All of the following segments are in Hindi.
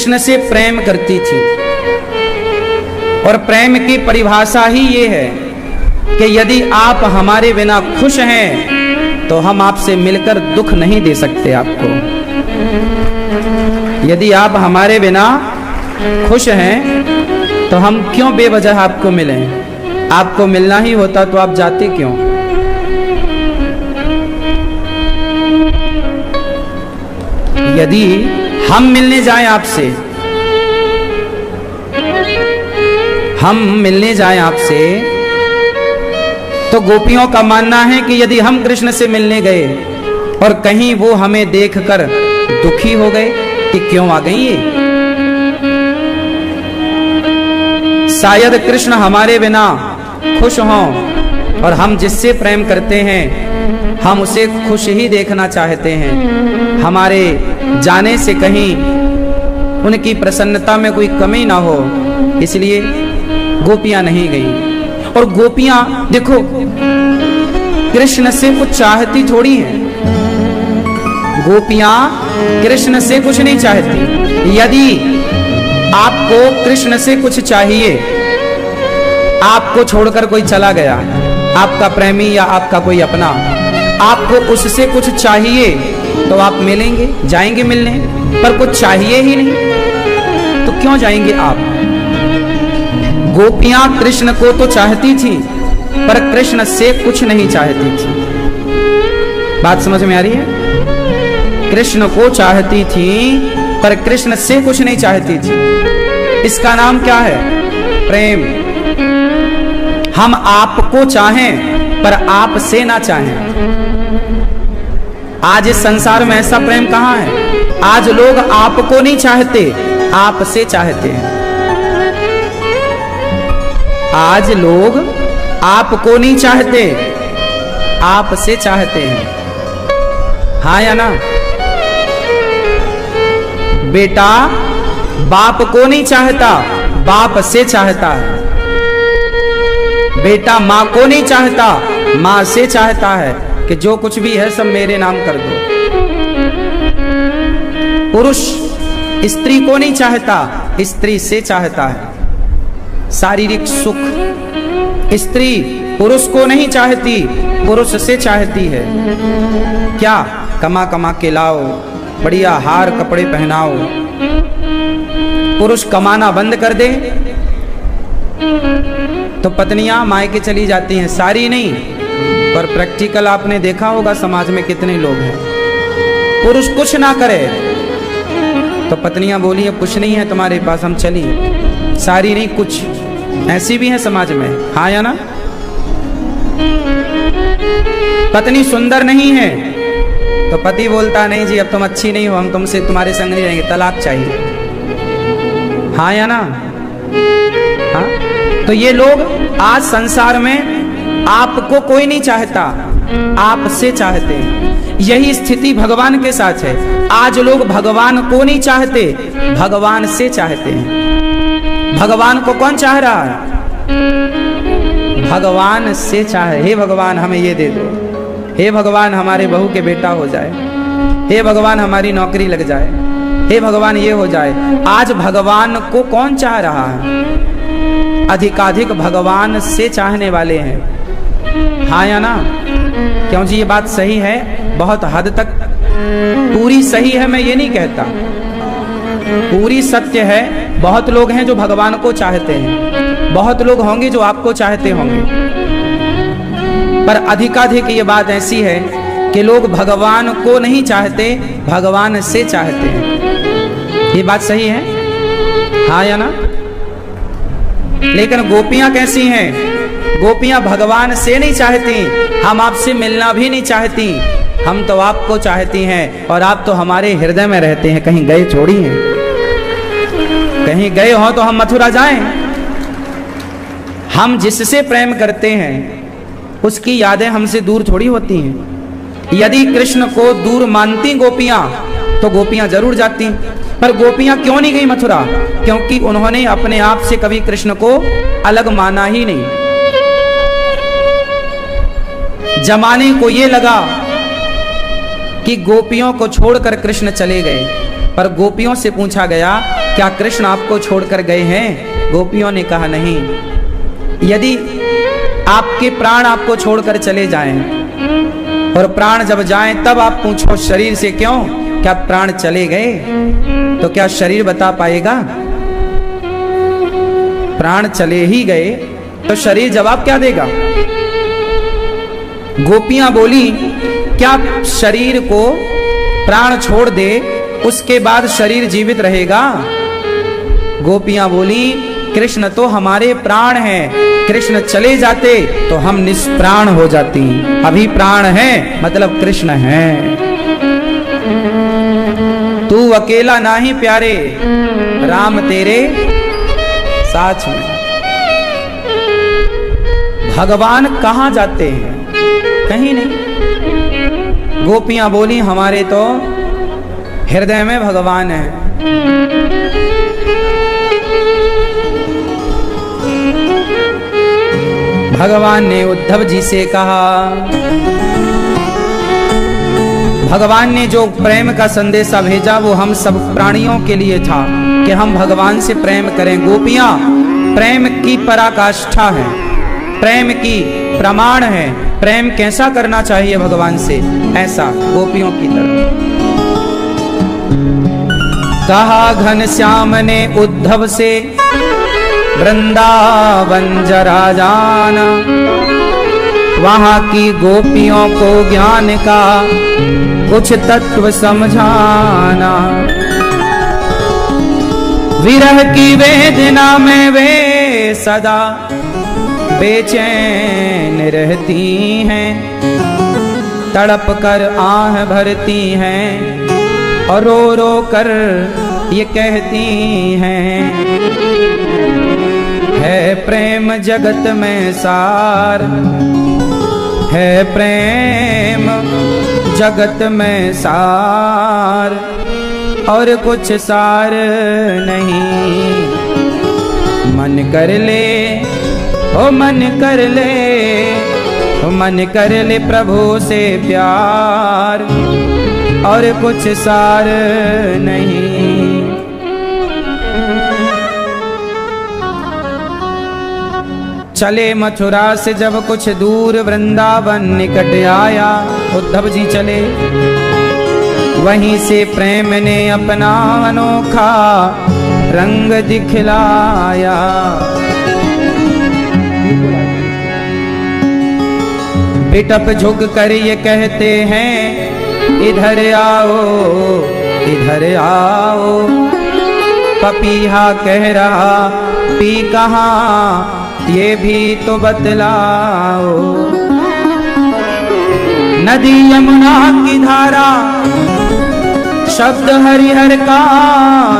कृष्ण से प्रेम करती थी। और प्रेम की परिभाषा ही ये है कि यदि आप हमारे बिना खुश हैं तो हम आपसे मिलकर दुख नहीं दे सकते आपको। यदि आप हमारे बिना खुश हैं तो हम क्यों बेवजह आपको मिलें? आपको मिलना ही होता तो आप जाते क्यों? यदि हम मिलने जाएं आपसे, तो गोपियों का मानना है कि यदि हम कृष्ण से मिलने गए और कहीं वो हमें देखकर दुखी हो गए कि क्यों आ गई ये, शायद कृष्ण हमारे बिना खुश हों और हम जिससे प्रेम करते हैं हम उसे खुश ही देखना चाहते हैं। हमारे जाने से कहीं उनकी प्रसन्नता में कोई कमी ना हो, इसलिए गोपियां नहीं गई। और गोपियां देखो कृष्ण से कुछ चाहती थोड़ी हैं, गोपियां कृष्ण से कुछ नहीं चाहती। यदि आपको कृष्ण से कुछ चाहिए, आपको छोड़कर कोई चला गया, आपका प्रेमी या आपका कोई अपना, आपको उससे कुछ चाहिए तो आप मिलेंगे, जाएंगे मिलने, पर कुछ चाहिए ही नहीं तो क्यों जाएंगे आप? गोपियां कृष्ण को तो चाहती थी पर कृष्ण से कुछ नहीं चाहती थी। बात समझ में आ रही है? कृष्ण को चाहती थी पर कृष्ण से कुछ नहीं चाहती थी। इसका नाम क्या है? प्रेम। हम आपको चाहें पर आप से ना चाहें। आज इस संसार में ऐसा प्रेम कहां है? आज लोग आपको नहीं चाहते, आप से चाहते हैं। आज लोग आपको नहीं चाहते, आप से चाहते हैं। हाँ या ना? बेटा बाप को नहीं चाहता, बाप से चाहता है। बेटा माँ को नहीं चाहता, माँ से चाहता है कि जो कुछ भी है सब मेरे नाम कर दो। पुरुष स्त्री को नहीं चाहता, स्त्री से चाहता है। शारीरिक सुख स्त्री पुरुष को नहीं चाहती, पुरुष से चाहती है। क्या? कमा कमा के लाओ, बढ़िया हार कपड़े पहनाओ। पुरुष कमाना बंद कर दे तो पत्नियां मायके चली जाती हैं। सारी नहीं, पर प्रैक्टिकल आपने देखा होगा समाज में कितने लोग हैं। पुरुष कुछ ना करे तो पत्नियां बोली अब कुछ नहीं है तुम्हारे पास, हम चली। सारी नहीं, कुछ ऐसी भी है समाज में। हाँ या ना? पत्नी सुंदर नहीं है तो पति बोलता नहीं जी अब तुम अच्छी नहीं हो, हम तुमसे तुम्हारे संग नहीं रहेंगे, तलाक चाहिए। हाँ या ना? हाँ? तो ये लोग आज संसार में आपको कोई नहीं चाहता, आप से चाहते हैं। यही स्थिति भगवान के साथ है। आज लोग भगवान को नहीं चाहते, भगवान से चाहते हैं। भगवान को कौन चाह रहा है? भगवान से चाहे, हे भगवान हमें ये दे दो, हे भगवान हमारे बहू के बेटा हो जाए, हे भगवान हमारी नौकरी लग जाए, हे भगवान ये हो जाए। आज भगवान को कौन चाह रहा है? अधिकाधिक भगवान से चाहने वाले हैं। हाँ या ना? क्यों जी? ये बात सही है, बहुत हद तक पूरी सही है, मैं ये नहीं कहता, पूरी सत्य है। बहुत लोग हैं जो भगवान को चाहते हैं, बहुत लोग होंगे जो आपको चाहते होंगे, पर अधिकाधिक ये बात ऐसी है कि लोग भगवान को नहीं चाहते, भगवान से चाहते हैं। ये बात सही है? हाँ या ना? लेकिन गोपियां कैसी हैं? गोपियां भगवान से नहीं चाहती, हम आपसे मिलना भी नहीं चाहती, हम तो आपको चाहती हैं और आप तो हमारे हृदय में रहते हैं। कहीं गए छोड़ी हैं? कहीं गए हो तो हम मथुरा जाएं? हम जिससे प्रेम करते हैं उसकी यादें हमसे दूर थोड़ी होती हैं। यदि कृष्ण को दूर मानती गोपियां तो गोपियां जरूर जाती, पर गोपियां क्यों नहीं गई मथुरा? क्योंकि उन्होंने अपने आप से कभी कृष्ण को अलग माना ही नहीं। जमाने को ये लगा कि गोपियों को छोड़कर कृष्ण चले गए, पर गोपियों से पूछा गया क्या कृष्ण आपको छोड़कर गए हैं? गोपियों ने कहा नहीं। यदि आपके प्राण आपको छोड़कर चले जाएं और प्राण जब जाएं तब आप पूछो शरीर से क्यों, क्या प्राण चले गए तो क्या शरीर बता पाएगा? प्राण चले ही गए तो शरीर जवाब क्या देगा? गोपियां बोली क्या शरीर को प्राण छोड़ दे उसके बाद शरीर जीवित रहेगा? गोपियां बोली कृष्ण तो हमारे प्राण हैं, कृष्ण चले जाते तो हम निष्प्राण हो जाती, अभी प्राण है मतलब कृष्ण है। तू अकेला नाही प्यारे, राम तेरे साथ में। भगवान कहां जाते हैं? कहीं नहीं। गोपियां बोली हमारे तो हृदय में भगवान है। भगवान ने उद्धव जी से कहा, भगवान ने जो प्रेम का संदेशा भेजा वो हम सब प्राणियों के लिए था कि हम भगवान से प्रेम करें। गोपियां प्रेम की पराकाष्ठा है, प्रेम की प्रमाण है। प्रेम कैसा करना चाहिए भगवान से, ऐसा गोपियों की तरह। कहा घनश्याम ने उद्धव से वृंदावन जरा जाना, वहां की गोपियों को ज्ञान का कुछ तत्व समझाना। विरह की वेदना में वे सदा बेचैन रहती हैं, तड़प कर आह भरती हैं और रो रो कर ये कहती हैं, है प्रेम जगत में सार, है प्रेम जगत में सार और कुछ सार नहीं। मन कर ले ओ मन कर ले, ओ मन कर ले प्रभु से प्यार और कुछ सार नहीं। चले मथुरा से जब कुछ दूर वृंदावन निकट आया, उद्धव जी चले वहीं से प्रेम ने अपना अनोखा रंग दिखलाया। पिटप झुक कर ये कहते हैं, इधर आओ इधर आओ। पपीहा कह रहा पी कहाँ ये भी तो बतलाओ। नदी यमुना की धारा शब्द हरिहर का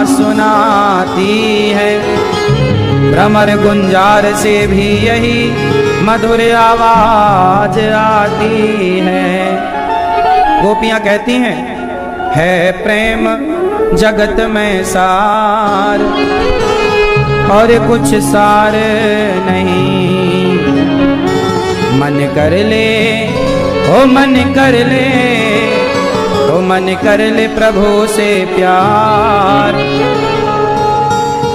सुनाती है, भ्रमर गुंजार से भी यही मधुर आवाज आती है। गोपियां कहती हैं, है प्रेम जगत में सार और कुछ सार नहीं। मन कर ले ओ मन कर ले, ओ मन कर ले प्रभु से प्यार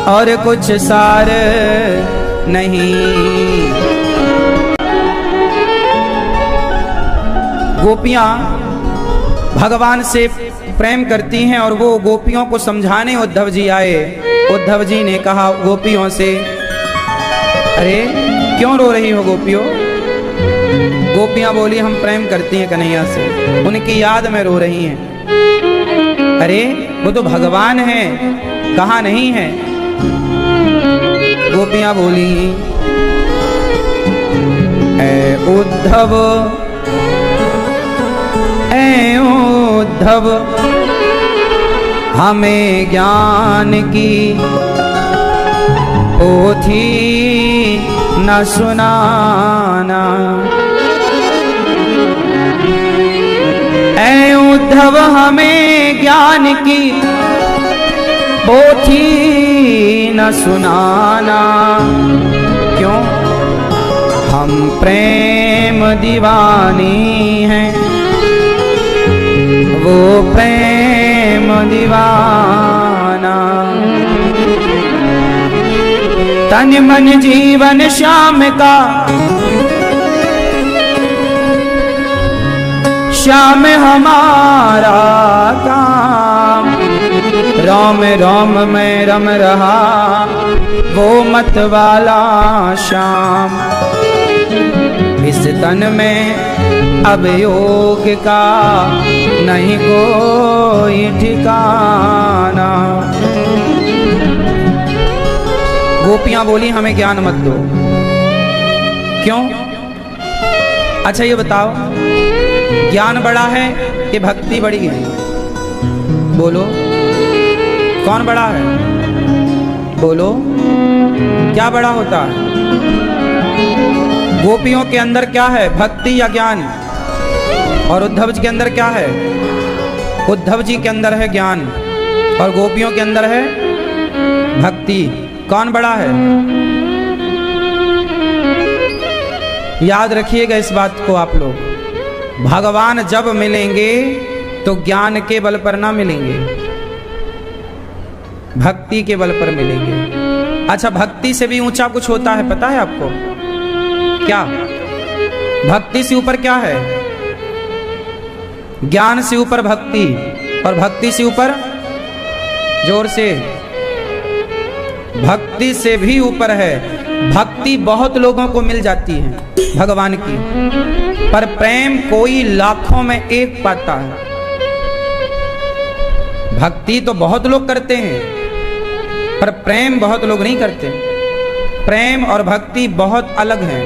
और कुछ सार नहीं। गोपियां भगवान से प्रेम करती हैं और वो गोपियों को समझाने उद्धव जी आए। उद्धव जी ने कहा गोपियों से, अरे क्यों रो रही हो गोपियों? गोपियां बोली हम प्रेम करती हैं कन्हैया से, उनकी याद में रो रही हैं। अरे वो तो भगवान है, कहाँ नहीं है? गोपियां बोली ऐ उद्धव ऐ उद्धव हमें ज्ञान की पोथी न सुनाना। ऐ उद्धव हमें ज्ञान की पोथी न सुनाना। क्यों? हम प्रेम दीवानी हैं, वो प्रेम दीवाना। तन मन जीवन श्याम का, श्याम हमारा काम। राम राम में रम रहा वो मत वाला श्याम। इस तन में अब योग का नहीं कोई ठिकाना। गोपियां बोली हमें ज्ञान मत दो। क्यों? अच्छा ये बताओ, ज्ञान बड़ा है कि भक्ति बड़ी है? बोलो कौन बड़ा है? बोलो क्या बड़ा होता है? गोपियों के अंदर क्या है, भक्ति या ज्ञान? और उद्धव जी के अंदर क्या है? उद्धव जी के अंदर है ज्ञान और गोपियों के अंदर है भक्ति। कौन बड़ा है? याद रखिएगा इस बात को आप लोग। भगवान जब मिलेंगे तो ज्ञान के बल पर ना मिलेंगे, भक्ति के बल पर मिलेंगे। अच्छा भक्ति से भी ऊंचा कुछ होता है, पता है आपको? क्या? भक्ति से ऊपर क्या है? ज्ञान से ऊपर भक्ति, और भक्ति से ऊपर, जोर से, भक्ति से भी ऊपर है। भक्ति बहुत लोगों को मिल जाती है भगवान की, पर प्रेम कोई लाखों में एक पाता है। भक्ति तो बहुत लोग करते हैं पर प्रेम बहुत लोग नहीं करते। प्रेम और भक्ति बहुत अलग हैं।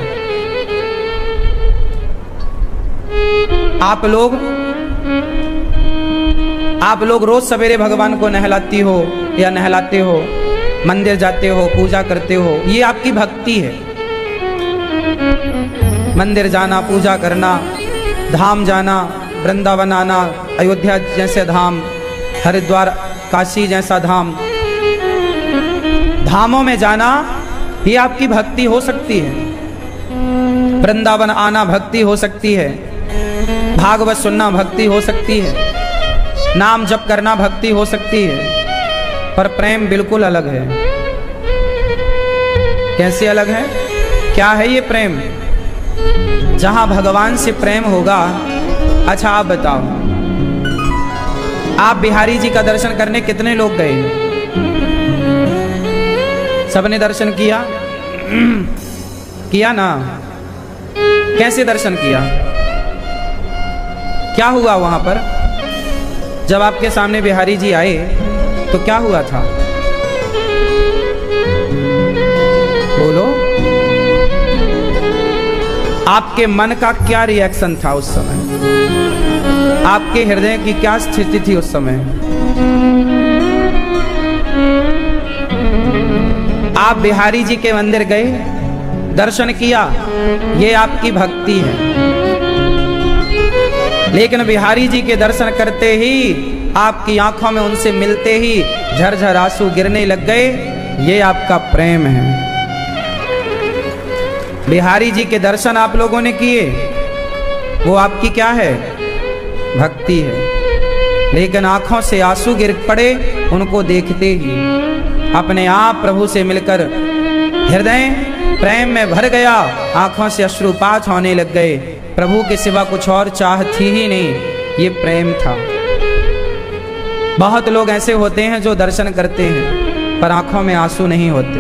आप लोग रोज सवेरे भगवान को नहलाती हो या नहलाते हो, मंदिर जाते हो, पूजा करते हो, ये आपकी भक्ति है। मंदिर जाना, पूजा करना, धाम जाना, वृंदावन आना, अयोध्या जैसे धाम, हरिद्वार, काशी जैसा धाम, धामों में जाना, ये आपकी भक्ति हो सकती है। वृंदावन आना भक्ति हो सकती है, भागवत सुनना भक्ति हो सकती है, नाम जप करना भक्ति हो सकती है, पर प्रेम बिल्कुल अलग है। कैसे अलग है? क्या है ये प्रेम? जहां भगवान से प्रेम होगा। अच्छा आप बताओ, आप बिहारी जी का दर्शन करने कितने लोग गए? सबने दर्शन किया? किया ना? कैसे दर्शन किया? क्या हुआ वहां पर जब आपके सामने बिहारी जी आए? तो क्या हुआ था? बोलो, आपके मन का क्या रिएक्शन था उस समय? आपके हृदय की क्या स्थिति थी उस समय? आप बिहारी जी के मंदिर गए, दर्शन किया, ये आपकी भक्ति है। लेकिन बिहारी जी के दर्शन करते ही आपकी आंखों में उनसे मिलते ही झरझर आंसू गिरने लग गए, ये आपका प्रेम है। बिहारी जी के दर्शन आप लोगों ने किए, वो आपकी क्या है? भक्ति है। लेकिन आंखों से आंसू गिर पड़े उनको देखते ही, अपने आप प्रभु से मिलकर हृदय प्रेम में भर गया, आंखों से अश्रुपात होने लग गए। प्रभु के सिवा कुछ और चाह थी ही नहीं, ये प्रेम था। बहुत लोग ऐसे होते हैं जो दर्शन करते हैं पर आंखों में आंसू नहीं होते।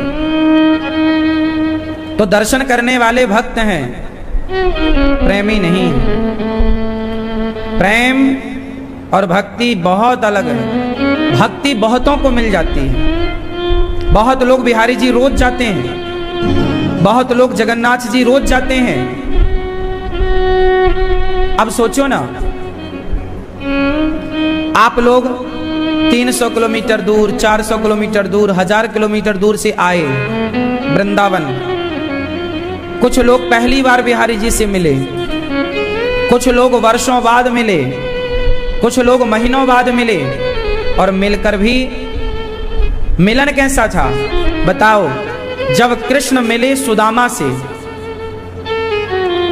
तो दर्शन करने वाले भक्त हैं, प्रेमी नहीं है। प्रेम और भक्ति बहुत अलग है। भक्ति बहुतों को मिल जाती है। बहुत लोग बिहारी जी रोज जाते हैं, बहुत लोग जगन्नाथ जी रोज जाते हैं। अब सोचो ना, आप लोग 300 किलोमीटर दूर, 400 किलोमीटर दूर, 1000 किलोमीटर दूर से आए वृंदावन। कुछ लोग पहली बार बिहारी जी से मिले, कुछ लोग वर्षों बाद मिले, कुछ लोग महीनों बाद मिले, और मिलकर भी मिलन कैसा था बताओ? जब कृष्ण मिले सुदामा से,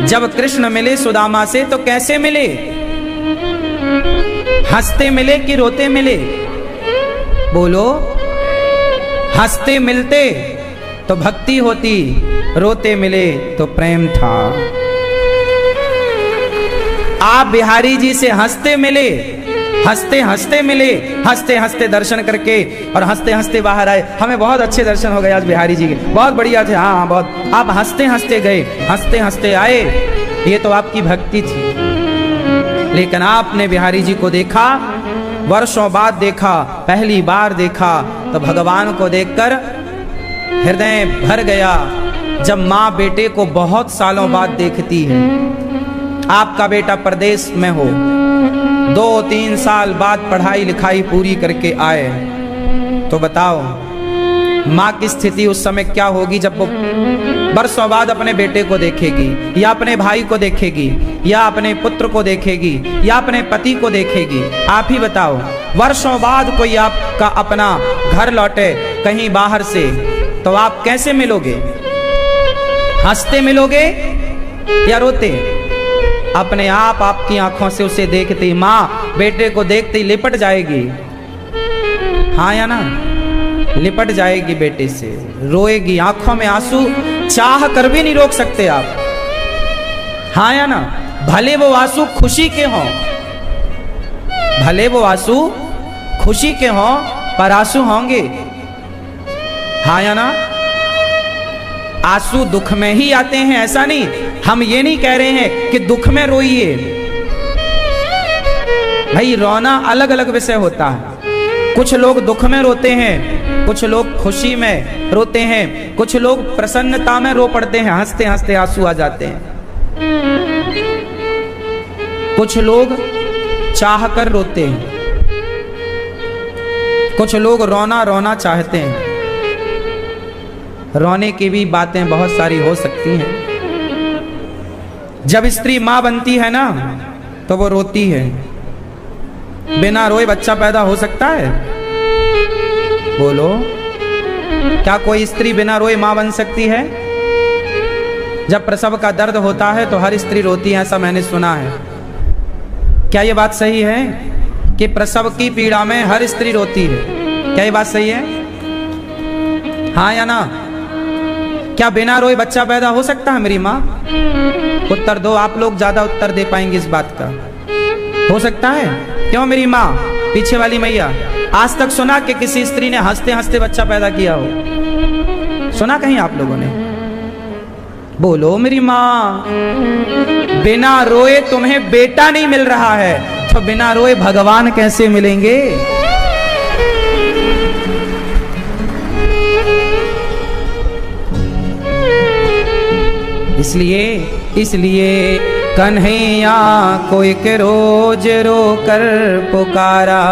जब कृष्ण मिले सुदामा से तो कैसे मिले? हंसते मिले कि रोते मिले? बोलो, हंसते मिलते तो भक्ति होती, रोते मिले तो प्रेम था। आप बिहारी जी से हंसते मिले, हंसते हंसते मिले, हंसते हंसते दर्शन करके और हंसते हंसते बाहर आए। हमें बहुत अच्छे दर्शन हो गए आज बिहारी जी के, बहुत बढ़िया थे। हाँ बहुत। आप हंसते हंसते गए, हंसते हंसते आए, ये तो आपकी भक्ति थी। लेकिन आपने बिहारी जी को देखा, वर्षों बाद देखा, पहली बार देखा, तो भगवान को देखकर हृदय भर गया। जब माँ बेटे को बहुत सालों बाद देखती है, आपका बेटा प्रदेश में हो, 2-3 साल बाद पढ़ाई लिखाई पूरी करके आए, तो बताओ माँ की स्थिति उस समय क्या होगी जब वो बरसों बाद अपने बेटे को देखेगी, या अपने भाई को देखेगी, या अपने पुत्र को देखेगी, या अपने पति को देखेगी। आप ही बताओ, वर्षों बाद कोई आपका अपना घर लौटे कहीं बाहर से, तो आप कैसे मिलोगे? हंसते मिलोगे या रोते? अपने आप आपकी आंखों से उसे देखते ही माँ बेटे को देखते ही लिपट जाएगी। हाँ या ना? लिपट जाएगी बेटे से, रोएगी, आंखों में आंसू चाह कर भी नहीं रोक सकते आप। हाँ या ना? भले वो आंसू खुशी के हों, भले वो आंसू खुशी के हों, पर आंसू होंगे। हाँ या ना? आंसू दुख में ही आते हैं, ऐसा नहीं। हम ये नहीं कह रहे हैं कि दुख में रोइए, भाई रोना अलग अलग विषय होता है। कुछ लोग दुख में रोते हैं, कुछ लोग खुशी में रोते हैं, कुछ लोग प्रसन्नता में रो पड़ते हैं, हंसते हंसते आंसू आ जाते हैं। कुछ लोग चाह कर रोते हैं, कुछ लोग रोना रोना चाहते हैं। रोने की भी बातें बहुत सारी हो सकती हैं। जब स्त्री मां बनती है ना, तो वो रोती है। बिना रोए बच्चा पैदा हो सकता है? बोलो, क्या कोई स्त्री बिना रोए मां बन सकती है? जब प्रसव का दर्द होता है तो हर स्त्री रोती है, ऐसा मैंने सुना है। क्या ये बात सही है कि प्रसव की पीड़ा में हर स्त्री रोती है? क्या ये बात सही है? हाँ या ना? क्या बिना रोए बच्चा पैदा हो सकता है मेरी माँ? उत्तर दो, आप लोग ज्यादा उत्तर दे पाएंगे इस बात का। हो सकता है? क्यों मेरी माँ? पीछे वाली मैया, आज तक सुना कि किसी स्त्री ने हंसते हंसते बच्चा पैदा किया हो? सुना कहीं आप लोगों ने? बोलो मेरी माँ। बिना रोए तुम्हें बेटा नहीं मिल रहा है, तो बिना रोए भगवान कैसे मिलेंगे? इसलिए कन्हैया को एक रोज रो कर पुकारा,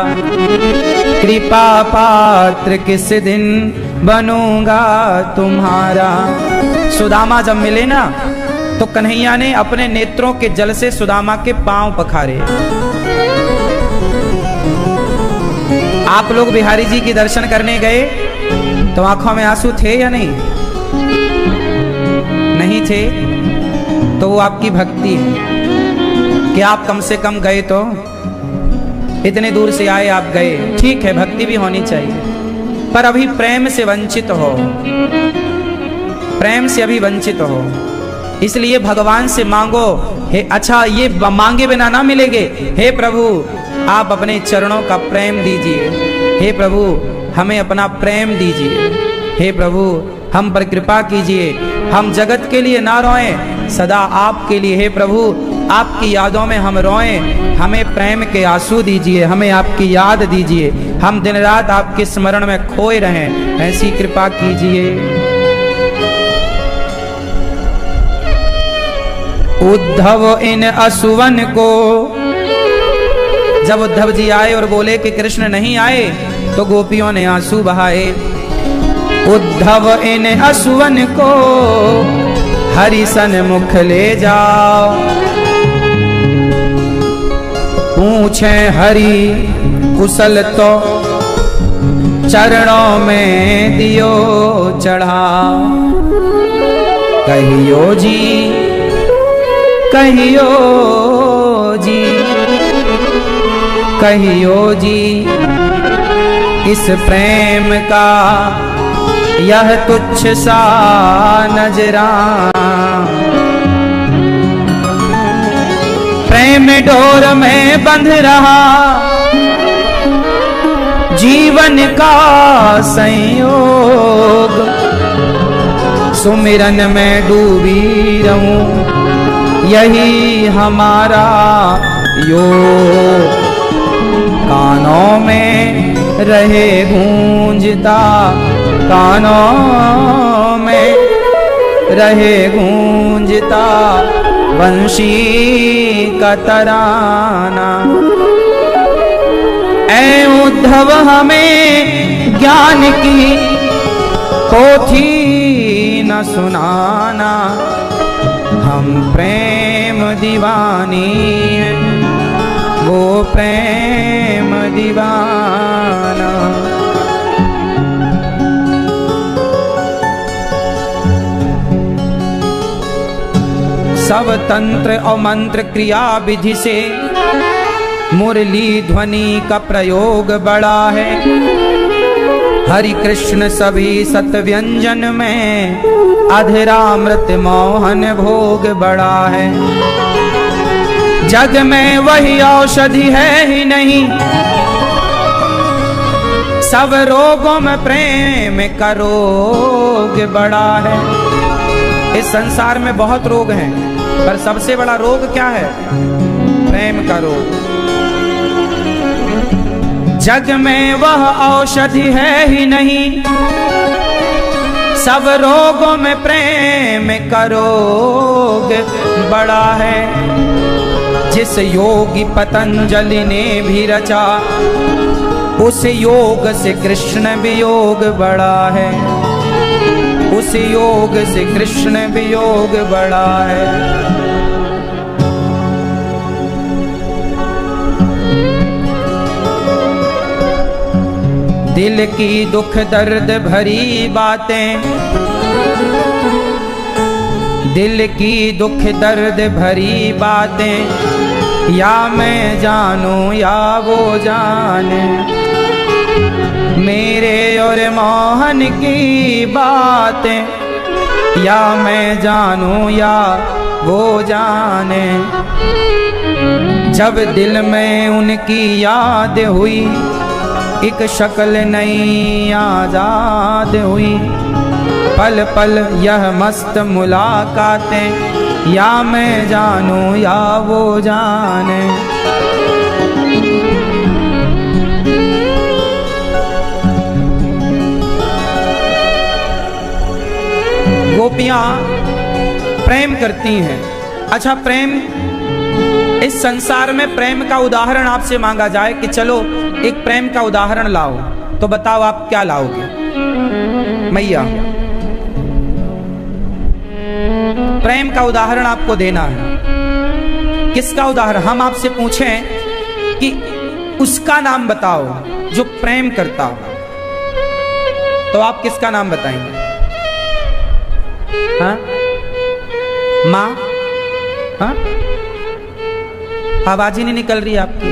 कृपा पात्र किस दिन बनूंगा तुम्हारा। सुदामा जब मिले ना, तो कन्हैया ने अपने नेत्रों के जल से सुदामा के पांव पखारे। आप लोग बिहारी जी के दर्शन करने गए तो आंखों में आंसू थे या नहीं? नहीं थे तो वो आपकी भक्ति है कि आप कम से कम गए, तो इतने दूर से आए आप गए, ठीक है, भक्ति भी होनी चाहिए। पर अभी प्रेम से वंचित हो, प्रेम से अभी वंचित हो, इसलिए भगवान से मांगो। हे अच्छा, ये मांगे बिना ना मिलेंगे। हे प्रभु, आप अपने चरणों का प्रेम दीजिए। हे प्रभु, हमें अपना प्रेम दीजिए। हे प्रभु, हम पर कृपा कीजिए। हम जगत के लिए ना रोएं, सदा आपके लिए। हे प्रभु, आपकी यादों में हम रोएं, हमें प्रेम के आंसू दीजिए, हमें आपकी याद दीजिए, हम दिन रात आपके स्मरण में खोए रहें, ऐसी कृपा कीजिए। उद्धव इन असुवन को, जब उद्धव जी आए और बोले कि कृष्ण नहीं आए, तो गोपियों ने आंसू बहाए। उद्धव इन असुवन को हरि सन्मुख ले जाओ, पूछे हरि कुशल तो चरणों में दियो चढ़ा। कहियो जी, कहियो जी, कहियो जी, इस प्रेम का यह तुच्छ सा नजराना। प्रेम डोर में बंध रहा जीवन का संयोग, सुमिरन में डूबी रहूं यही हमारा योग। कानों में रहे गूंजता, कानों में रहे गूंजता वंशी का तराना। ऐ उद्धव हमें ज्ञान की पोथी न सुनाना, हम प्रेम दीवानी वो प्रेम दीवाना। सब तंत्र और मंत्र क्रिया विधि से मुरली ध्वनि का प्रयोग बड़ा है। हरि कृष्ण सभी सत व्यंजन में अधरामृत मोहन भोग बड़ा है। जग में वही औषधि है ही नहीं, सब रोगों में प्रेम का रोग बड़ा है। इस संसार में बहुत रोग हैं, पर सबसे बड़ा रोग क्या है? प्रेम का रोग। जग में वह औषधि है ही नहीं, सब रोगों में प्रेम का रोग बड़ा है। जिस योगी पतंजलि ने भी रचा, उस योग से कृष्ण वियोग बड़ा है, उस योग से कृष्ण वियोग बड़ा है। दिल की दुख दर्द भरी बातें, दिल की दुख दर्द भरी बातें, या मैं जानूं या वो जाने, मेरे और मोहन की बातें, या मैं जानूं या वो जाने। जब दिल में उनकी याद हुई, एक शक्ल नई आजाद हुई, पल पल यह मस्त मुलाकातें, या मैं जानूं या वो जाने। गोपियां प्रेम करती हैं। अच्छा, प्रेम, इस संसार में प्रेम का उदाहरण आपसे मांगा जाए कि चलो एक प्रेम का उदाहरण लाओ, तो बताओ आप क्या लाओगे? मैया, प्रेम का उदाहरण आपको देना है। किसका उदाहरण? हम आपसे पूछें कि उसका नाम बताओ जो प्रेम करता हो, तो आप किसका नाम बताएंगे? हाँ? माँ? हाँ? आवाज ही नहीं निकल रही आपकी,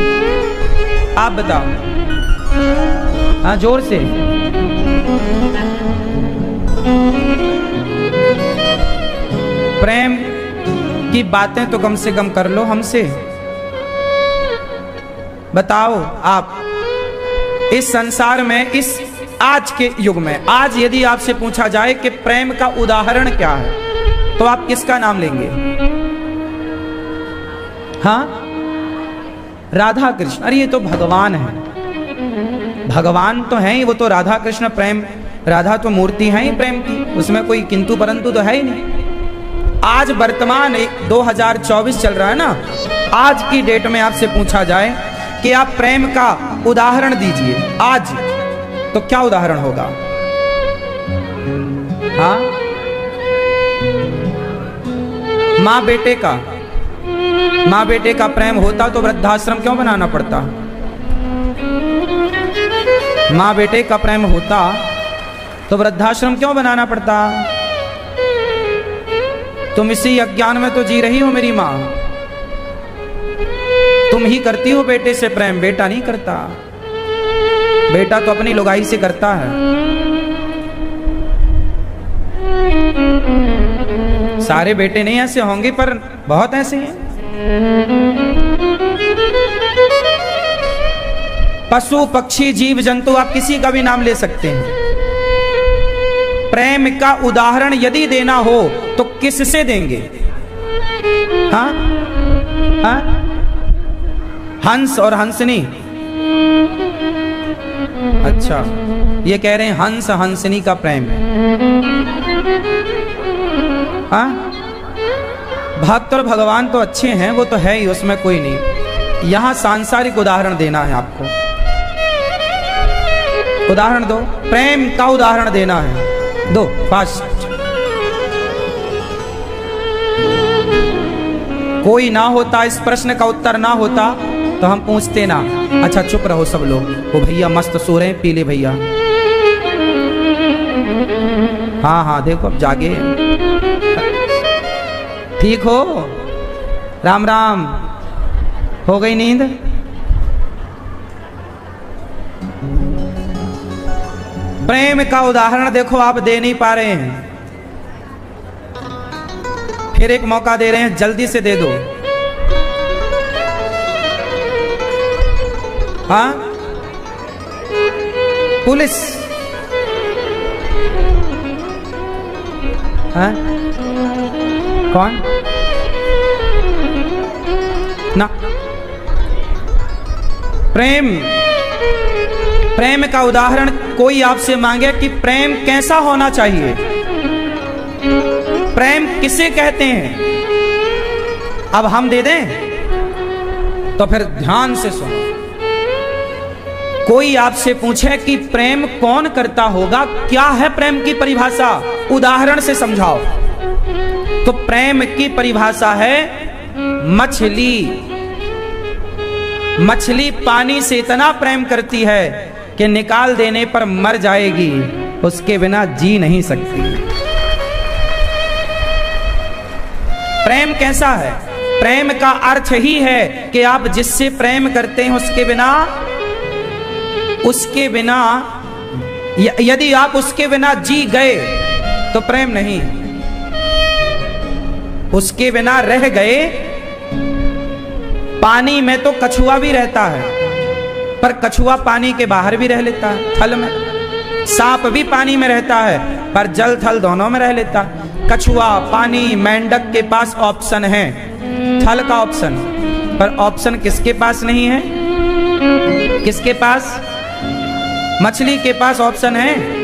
आप बताओ। हाँ, जोर से। प्रेम की बातें तो कम से कम कर लो हमसे। बताओ आप, इस संसार में, इस आज के युग में, आज यदि आपसे पूछा जाए कि प्रेम का उदाहरण क्या है, तो आप किसका नाम लेंगे? हाँ? राधा कृष्ण। अरे ये तो भगवान है, भगवान तो है ही, वो तो राधा कृष्ण प्रेम, राधा तो मूर्ति है ही प्रेम की, उसमें कोई किंतु परंतु तो है ही नहीं। आज वर्तमान 2024 चल रहा है ना, आज की डेट में आपसे पूछा जाए कि आप प्रेम का उदाहरण दीजिए आज, तो क्या उदाहरण होगा? हाँ? माँ बेटे का, माँ बेटे का प्रेम होता तो वृद्धाश्रम क्यों बनाना पड़ता? माँ बेटे का प्रेम होता तो वृद्धाश्रम क्यों बनाना पड़ता? तुम इसी अज्ञान में तो जी रही हो मेरी माँ। तुम ही करती हो बेटे से प्रेम, बेटा नहीं करता। बेटा तो अपनी लुगाई से करता है। सारे बेटे नहीं ऐसे होंगे, पर बहुत ऐसे हैं। पशु पक्षी जीव जंतु, आप किसी का भी नाम ले सकते हैं। प्रेम का उदाहरण यदि देना हो तो किससे देंगे? हाँ हाँ, हंस और हंसनी। अच्छा, ये कह रहे हैं हंस हंसनी का प्रेम है। हाँ, भक्त और भगवान तो अच्छे हैं, वो तो है ही, उसमें कोई नहीं। यहां सांसारिक उदाहरण देना है आपको। उदाहरण दो, प्रेम का उदाहरण देना है, दो फास्ट। कोई ना होता, इस प्रश्न का उत्तर ना होता तो हम पूछते ना। अच्छा चुप रहो सब लोग, वो भैया मस्त सो रहे हैं, पीले भैया। हाँ हाँ देखो अब जागे, ठीक हो? राम राम, हो गई नींद? प्रेम का उदाहरण देखो आप दे नहीं पा रहे हैं, फिर एक मौका दे रहे हैं, जल्दी से दे दो। हाँ, पुलिस। हाँ? कौन? ना, प्रेम। प्रेम का उदाहरण कोई आपसे मांगे कि प्रेम कैसा होना चाहिए, प्रेम किसे कहते हैं, अब हम दे दें? तो फिर ध्यान से सुनो। कोई आपसे पूछे कि प्रेम कौन करता होगा, क्या है प्रेम की परिभाषा, उदाहरण से समझाओ। तो प्रेम की परिभाषा है मछली। मछली पानी से इतना प्रेम करती है कि निकाल देने पर मर जाएगी, उसके बिना जी नहीं सकती। प्रेम कैसा है? प्रेम का अर्थ ही है कि आप जिससे प्रेम करते हैं उसके बिना यदि आप उसके बिना जी गए तो प्रेम नहीं, उसके बिना रह गए। पानी में तो कछुआ भी रहता है, पर कछुआ पानी के बाहर भी रह लेता है, थल में। सांप भी पानी में रहता है, पर जल थल दोनों में रह लेता है। कछुआ, पानी, मेंढक के पास ऑप्शन है, थल का ऑप्शन, पर ऑप्शन किसके पास नहीं है? किसके पास? मछली के पास ऑप्शन है।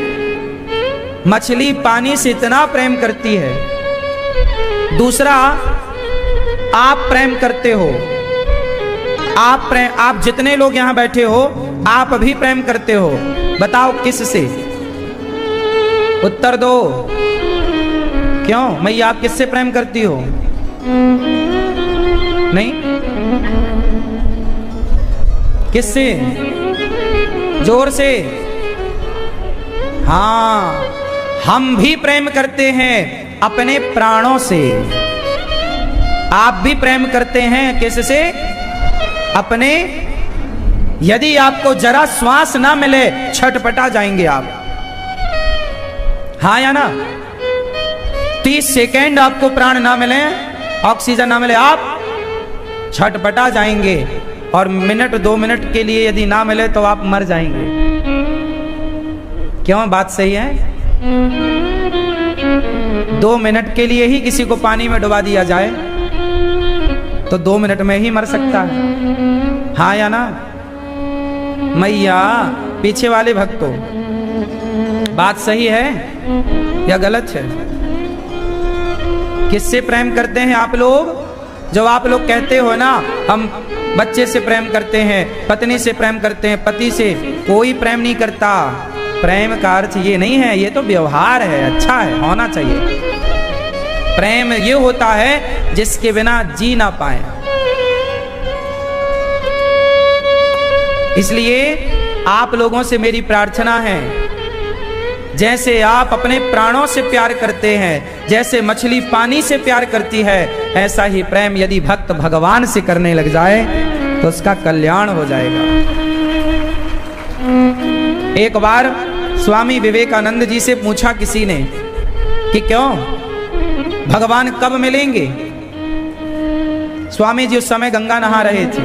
मछली पानी से इतना प्रेम करती है। दूसरा, आप प्रेम करते हो, आप जितने लोग यहां बैठे हो आप भी प्रेम करते हो, बताओ किससे? उत्तर दो। क्यों मैया, आप किससे प्रेम करती हो? नहीं, किससे? जोर से। हाँ, हम भी प्रेम करते हैं अपने प्राणों से। आप भी प्रेम करते हैं किससे? अपने। यदि आपको जरा श्वास ना मिले छटपटा जाएंगे आप, हाँ या ना? 30 सेकेंड आपको प्राण ना मिले, ऑक्सीजन ना मिले, आप छटपटा जाएंगे। और मिनट 2 मिनट के लिए यदि ना मिले तो आप मर जाएंगे। क्यों, बात सही है? 2 मिनट के लिए ही किसी को पानी में डुबा दिया जाए तो 2 मिनट में ही मर सकता है, हाँ या ना? मैया, पीछे वाले भक्तों, बात सही है या गलत है? किससे प्रेम करते हैं आप लोग? जो आप लोग कहते हो ना, हम बच्चे से प्रेम करते हैं, पत्नी से प्रेम करते हैं, पति से। कोई प्रेम नहीं करता। प्रेम का अर्थ ये नहीं है, ये तो व्यवहार है, अच्छा है, होना चाहिए। प्रेम ये होता है जिसके बिना जी ना पाए। इसलिए आप लोगों से मेरी प्रार्थना है, जैसे आप अपने प्राणों से प्यार करते हैं, जैसे मछली पानी से प्यार करती है, ऐसा ही प्रेम यदि भक्त भगवान से करने लग जाए तो उसका कल्याण हो जाएगा। एक बार स्वामी विवेकानंद जी से पूछा किसी ने कि क्यों भगवान कब मिलेंगे? स्वामी जी उस समय गंगा नहा रहे थे,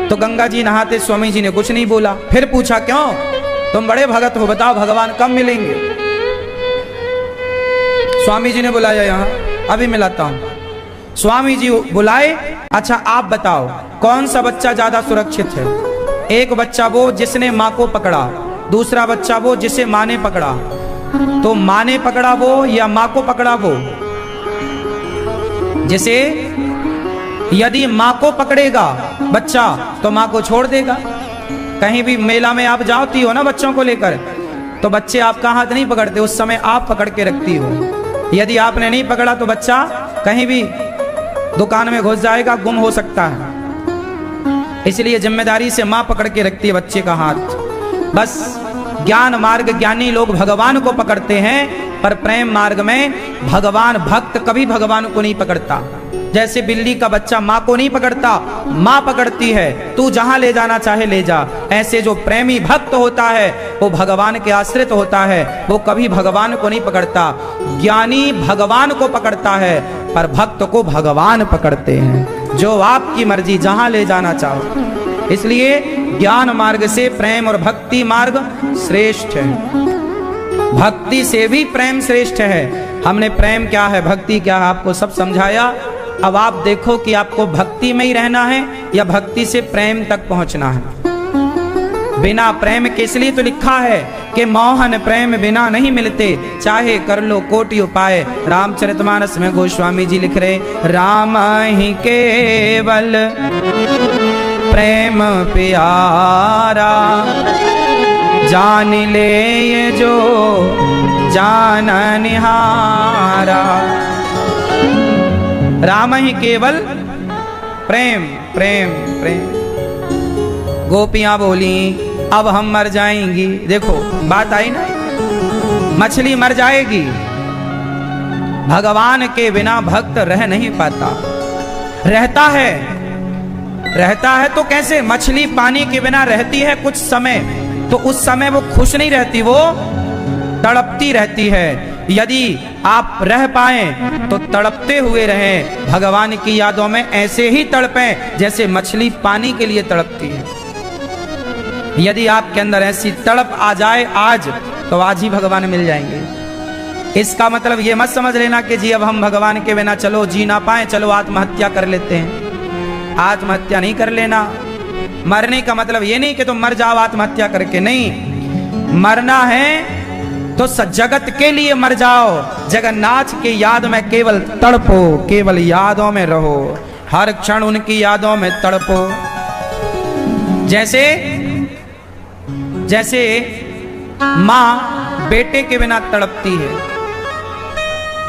तो गंगा जी नहाते स्वामी जी ने कुछ नहीं बोला। फिर पूछा, क्यों, तुम बड़े भगत हो, बताओ भगवान कब मिलेंगे? स्वामी जी ने बुलाया, यहाँ अभी मिलाता हूं। स्वामी जी बुलाए, अच्छा आप बताओ कौन सा बच्चा ज्यादा सुरक्षित है? एक बच्चा वो जिसने माँ को पकड़ा, दूसरा बच्चा वो जिसे माँ ने पकड़ा। तो माँ ने पकड़ा वो या माँ को पकड़ा वो? जिसे, यदि माँ को पकड़ेगा बच्चा तो माँ को छोड़ देगा। कहीं भी मेला में आप जाती हो ना बच्चों को लेकर, तो बच्चे आपका हाथ नहीं पकड़ते, उस समय आप पकड़ के रखती हो। यदि आपने नहीं पकड़ा तो बच्चा कहीं भी दुकान में घुस जाएगा, गुम हो सकता है। इसलिए जिम्मेदारी से माँ पकड़ के रखती है बच्चे का हाथ। बस ज्ञान मार्ग ज्ञानी लोग भगवान को पकड़ते हैं, पर प्रेम मार्ग में भगवान भक्त कभी भगवान को नहीं पकड़ता। जैसे बिल्ली का बच्चा माँ को नहीं पकड़ता, माँ पकड़ती है, तू जहां ले जाना चाहे ले जा। ऐसे जो प्रेमी भक्त होता है वो भगवान के आश्रित होता है, वो कभी भगवान को नहीं पकड़ता। ज्ञानी भगवान को पकड़ता है, पर भक्त को भगवान पकड़ते हैं। जो आपकी मर्जी, जहां ले जाना चाहो। इसलिए ज्ञान मार्ग से प्रेम और भक्ति मार्ग श्रेष्ठ है। भक्ति से भी प्रेम श्रेष्ठ है। हमने प्रेम क्या है, भक्ति क्या है, आपको सब समझाया। अब आप देखो कि आपको भक्ति में ही रहना है या भक्ति से प्रेम तक पहुंचना है। बिना प्रेम के, इसलिए तो लिखा है कि मोहन प्रेम बिना नहीं मिलते, चाहे कर लो कोटि उपाय। रामचरितमानस में गोस्वामी जी लिख रहे, राम ही केवल प्रेम प्यारा, जान ले ये जो जान निहारा। राम ही केवल प्रेम प्रेम प्रेम। गोपियां बोली, अब हम मर जाएंगी। देखो बात आई ना, मछली मर जाएगी। भगवान के बिना भक्त रह नहीं पाता। रहता है तो कैसे? मछली पानी के बिना रहती है कुछ समय, तो उस समय वो खुश नहीं रहती, वो तड़पती रहती है। यदि आप रह पाए तो तड़पते हुए रहें भगवान की यादों में, ऐसे ही तड़पें जैसे मछली पानी के लिए तड़पती है। यदि आपके अंदर ऐसी तड़प आ जाए आज, तो आज ही भगवान मिल जाएंगे। इसका मतलब ये मत समझ लेना कि जी अब हम भगवान के बिना चलो जी ना पाए, चलो आत्महत्या कर लेते हैं। आत्महत्या नहीं कर लेना। मरने का मतलब ये नहीं कि तुम मर जाओ आत्महत्या करके, नहीं। मरना है तो जगत के लिए मर जाओ। जगन्नाथ की याद में केवल तड़पो, केवल यादों में रहो, हर क्षण उनकी यादों में तड़पो। जैसे माँ बेटे के बिना तड़पती है,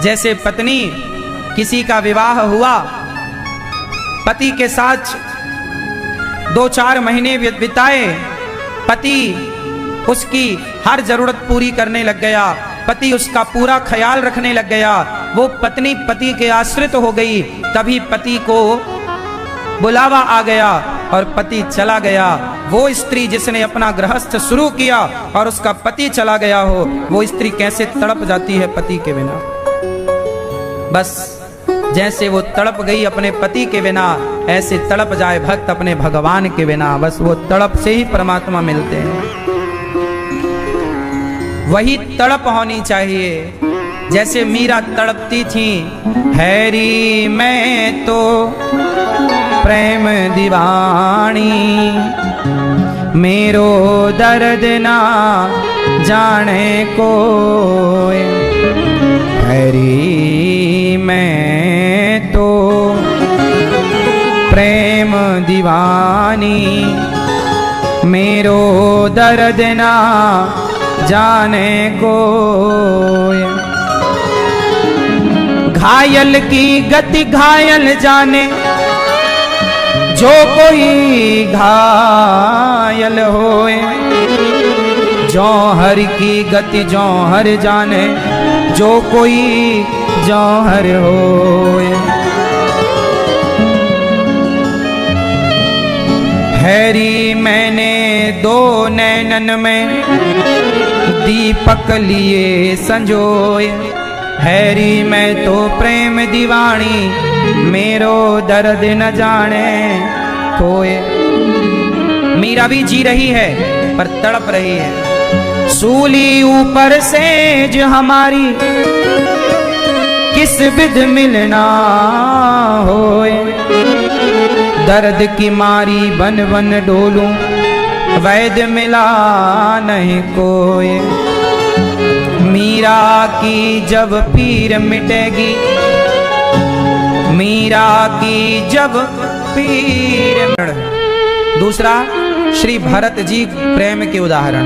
जैसे पत्नी, किसी का विवाह हुआ, पति के साथ 2-4 महीने बिताए, पति उसकी हर जरूरत पूरी करने लग गया, पति उसका पूरा ख्याल रखने लग गया, वो पत्नी पति के आश्रित हो गई। तभी पति को बुलावा आ गया और पति चला गया। वो स्त्री जिसने अपना गृहस्थ शुरू किया और उसका पति चला गया हो, वो स्त्री कैसे तड़प जाती है पति के बिना। बस जैसे वो तड़प गई अपने पति के बिना, ऐसे तड़प जाए भक्त अपने भगवान के बिना। बस वो तड़प से ही परमात्मा मिलते हैं। वही तड़प होनी चाहिए जैसे मीरा तड़पती थी, हैरी मैं तो प्रेम दीवानी, मेरो दर्द ना जाने को, हैरी मैं तो प्रेम दीवानी, मेरो दर्द ना जाने को। घायल की गति घायल जाने, जो कोई घायल होए, जौहर की गति जौहर जाने, जो कोई जौहर होए। हैरी मैंने 2 नैनन में दीपक लिए संजोए, हैरी मैं तो प्रेम दीवानी, मेरो दर्द न जाने कोई। मीरा भी जी रही है पर तड़प रही है। सूली ऊपर सेज हमारी, किस विध मिलना होए। दर्द की मारी बन बन डोलूं, वैद्य मिला नहीं कोई। मीरा की जब पीर मिटेगी, मीरा की जब पीर। दूसरा श्री भरत जी प्रेम के उदाहरण।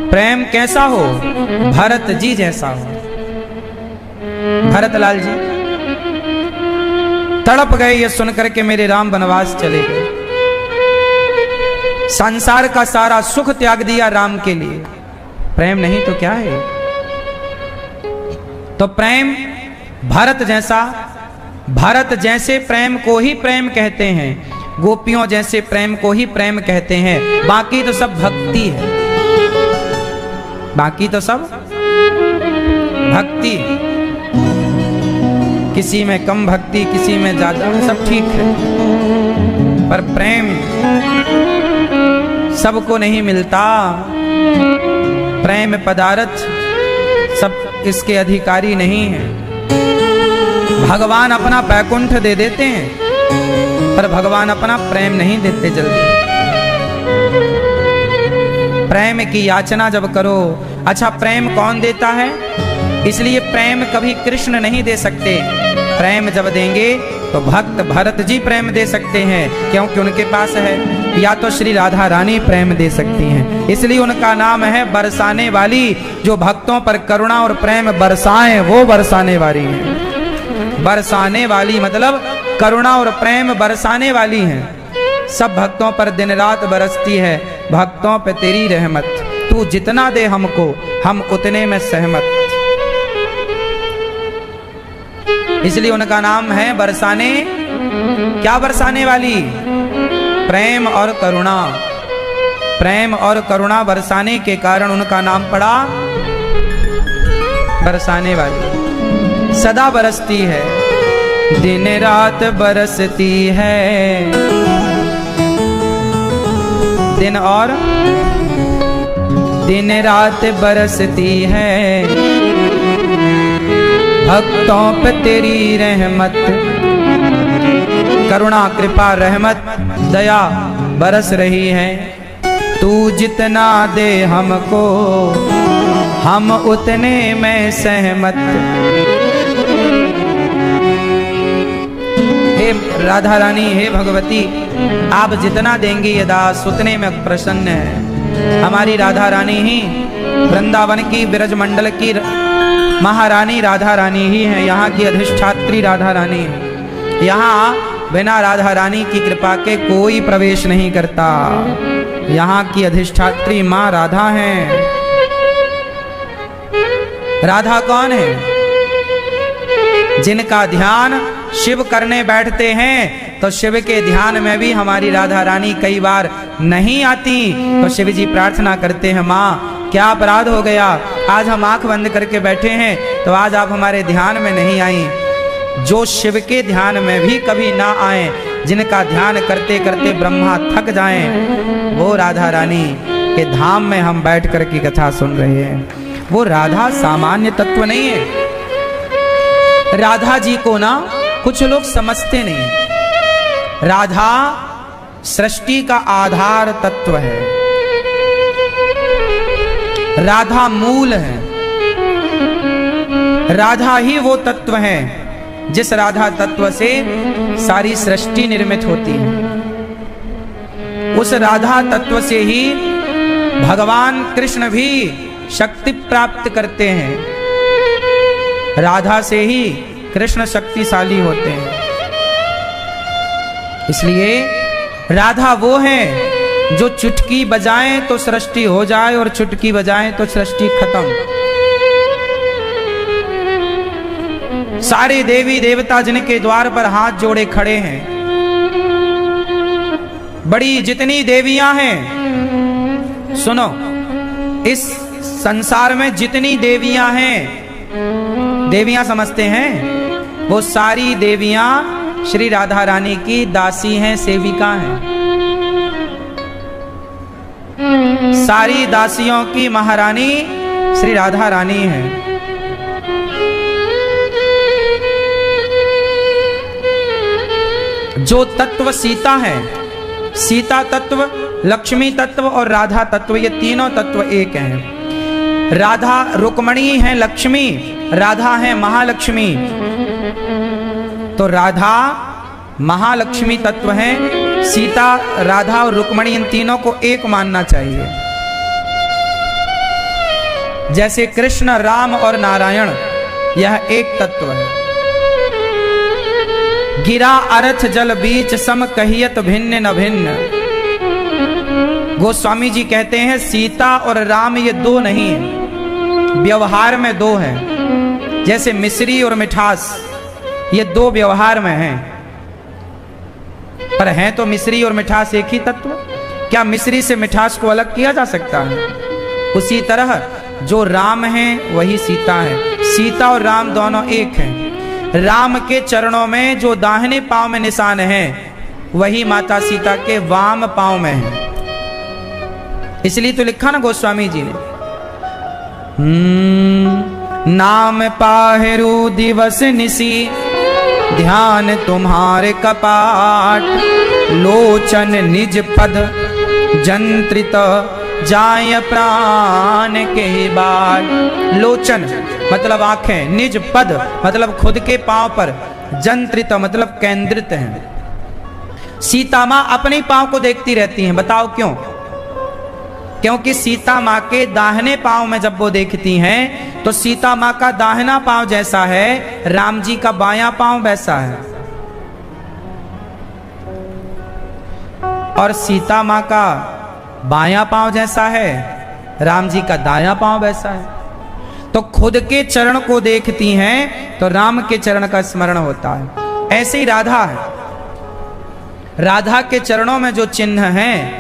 प्रेम कैसा हो? भरत जी जैसा हो। भरतलाल जी तड़प गए ये सुनकर के मेरे राम वनवास चले गए। संसार का सारा सुख त्याग दिया राम के लिए। प्रेम नहीं तो क्या है? तो प्रेम भरत जैसा, भरत जैसे प्रेम को ही प्रेम कहते हैं। गोपियों जैसे प्रेम को ही प्रेम कहते हैं। बाकी तो सब भक्ति है, बाकी तो सब भक्ति। किसी में कम भक्ति, किसी में ज्यादा, सब ठीक है, पर प्रेम सबको नहीं मिलता। प्रेम पदार्थ सब इसके अधिकारी नहीं है। भगवान अपना बैकुंठ दे देते हैं, पर भगवान अपना प्रेम नहीं देते जल्दी। प्रेम की याचना जब करो, अच्छा प्रेम कौन देता है? इसलिए प्रेम कभी कृष्ण नहीं दे सकते। प्रेम जब देंगे तो भक्त भरत जी प्रेम दे सकते हैं, क्योंकि उनके पास है। या तो श्री राधा रानी प्रेम दे सकती हैं, इसलिए उनका नाम है बरसाने वाली। जो भक्तों पर करुणा और प्रेम बरसाएं, वो बरसाने वाली हैं। बरसाने वाली मतलब करुणा और प्रेम बरसाने वाली हैं। सब भक्तों पर दिन रात बरसती है। भक्तों पे तेरी रहमत, तू जितना दे हमको, हम उतने में सहमत। इसलिए उनका नाम है बरसाने। क्या बरसाने वाली? प्रेम और करुणा। प्रेम और करुणा बरसाने के कारण उनका नाम पड़ा बरसाने वाली। सदा बरसती है, दिन रात बरसती है। दिन और दिन रात बरसती है। भक्तों पे तेरी रहमत, करुणा कृपा रहमत दया बरस रही है। तू जितना दे हमको, हम उतने में सहमत। हे राधा रानी, हे भगवती, आप जितना देंगी ये दास उतने में प्रसन्न है। हमारी राधा रानी ही वृंदावन की ब्रज मंडल की महारानी राधा रानी ही है। यहाँ की अधिष्ठात्री राधा रानी है। यहाँ बिना राधा रानी की कृपा के कोई प्रवेश नहीं करता। यहाँ की अधिष्ठात्री माँ राधा है। राधा कौन है? जिनका ध्यान शिव करने बैठते हैं तो शिव के ध्यान में भी हमारी राधा रानी कई बार नहीं आती, तो शिव जी प्रार्थना करते हैं, माँ क्या अपराध हो गया, आज हम आंख बंद करके बैठे हैं तो आज आप हमारे ध्यान में नहीं आई। जो शिव के ध्यान में भी कभी ना आए, जिनका ध्यान करते करते ब्रह्मा थक जाएं, वो राधा रानी के धाम में हम बैठ कर की कथा सुन रहे हैं। वो राधा सामान्य तत्व नहीं है। राधा जी को ना कुछ लोग समझते नहीं। राधा सृष्टि का आधार तत्व है। राधा मूल है। राधा ही वो तत्व है जिस राधा तत्व से सारी सृष्टि निर्मित होती है। उस राधा तत्व से ही भगवान कृष्ण भी शक्ति प्राप्त करते हैं। राधा से ही कृष्ण शक्तिशाली होते हैं। इसलिए राधा वो है जो चुटकी बजाएं तो सृष्टि हो जाए और चुटकी बजाएं तो सृष्टि खत्म। सारे देवी देवता जिनके द्वार पर हाथ जोड़े खड़े हैं, बड़ी जितनी देवियां हैं, सुनो, इस संसार में जितनी देवियां हैं देवियां समझते हैं, वो सारी देवियां श्री राधा रानी की दासी हैं, सेविका हैं। सारी दासियों की महारानी श्री राधा रानी है। जो तत्व सीता है, सीता तत्व, लक्ष्मी तत्व और राधा तत्व, ये तीनों तत्व एक हैं। राधा रुक्मणी है लक्ष्मी, राधा है महालक्ष्मी। तो राधा महालक्ष्मी तत्व है, सीता, राधा और रुक्मणी, इन तीनों को एक मानना चाहिए। जैसे कृष्ण, राम और नारायण, यह एक तत्व है। गिरा अर्थ जल बीच सम कहियत भिन्न न भिन्न। गोस्वामी जी कहते हैं सीता और राम ये दो नहीं है, व्यवहार में दो हैं। जैसे मिश्री और मिठास, ये दो व्यवहार में हैं, पर हैं तो मिश्री और मिठास एक ही तत्व। क्या मिश्री से मिठास को अलग किया जा सकता है? उसी तरह जो राम है वही सीता है। सीता और राम दोनों एक हैं। राम के चरणों में जो दाहिने पांव में निशान है, वही माता सीता के वाम पांव में है। इसलिए तो लिखा ना गोस्वामी जी ने, नाम पाहेरु दिवस निसी, ध्यान तुम्हारे कपाट, लोचन निज पद जंत्रित जाय प्राण के बाट। लोचन मतलब आंखें, निज पद मतलब खुद के पांव पर, जंत्रित मतलब केंद्रित हैं। सीता मां अपने पांव को देखती रहती हैं, बताओ क्यों? क्योंकि सीता मां के दाहिने पांव में जब वो देखती हैं तो सीता मां का दाहिना पांव जैसा है, राम जी का बायां पांव वैसा है। और सीता मां का बायां पांव जैसा है, राम जी का दायां पांव वैसा है। तो खुद के चरण को देखती हैं तो राम के चरण का स्मरण होता है। ऐसे ही राधा है, राधा के चरणों में जो चिन्ह हैं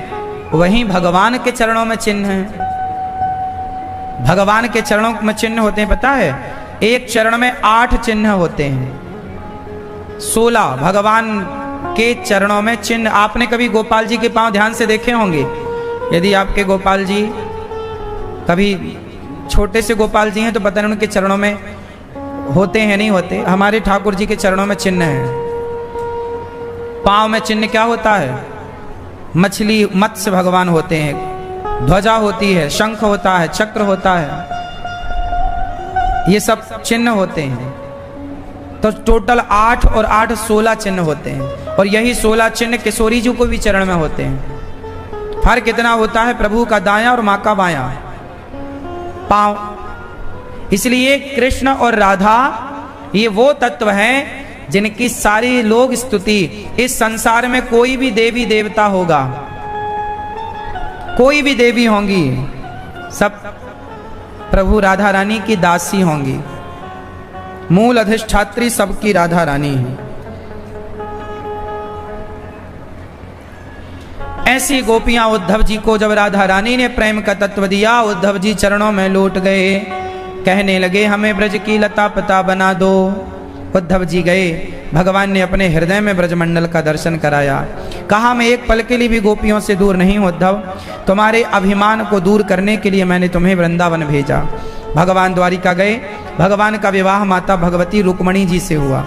वही भगवान के चरणों में चिन्ह हैं। भगवान के चरणों में चिन्ह होते हैं, पता है? एक चरण में 8 चिन्ह होते हैं, 16 भगवान के चरणों में चिन्ह। आपने कभी गोपाल जी के पांव ध्यान से देखे होंगे? यदि आपके गोपाल जी कभी छोटे से गोपाल जी हैं तो पता नहीं उनके चरणों में होते हैं नहीं होते। हमारे ठाकुर जी के चरणों में चिन्ह है। पांव में चिन्ह क्या होता है? मछली, मत्स्य भगवान होते हैं, ध्वजा होती है, शंख होता है, चक्र होता है, ये सब चिन्ह होते हैं। तो टोटल 8 और 8 16 चिन्ह होते हैं। और यही 16 चिन्ह किशोरी जी को भी चरण में होते हैं। फर्क कितना होता है? प्रभु का दायां और मां का बायां पांव। इसलिए कृष्ण और राधा ये वो तत्व हैं जिनकी सारी लोग स्तुति, इस संसार में कोई भी देवी देवता होगा, कोई भी देवी होंगी, सब प्रभु राधा रानी की दासी होंगी। मूल अधिष्ठात्री सबकी राधा रानी है। ऐसी गोपियां उद्धव जी को जब राधा रानी ने प्रेम का तत्व दिया, उद्धव जी चरणों में लौट गए, कहने लगे हमें ब्रज की लता पता बना दो। उद्धव जी गए, भगवान ने अपने हृदय में ब्रजमंडल का दर्शन कराया। कहा मैं एक पल के लिए भी गोपियों से दूर नहीं हूं उद्धव, तुम्हारे अभिमान को दूर करने के लिए मैंने तुम्हें वृंदावन भेजा। भगवान द्वारिका गए। भगवान का विवाह माता भगवती रुक्मणी जी से हुआ।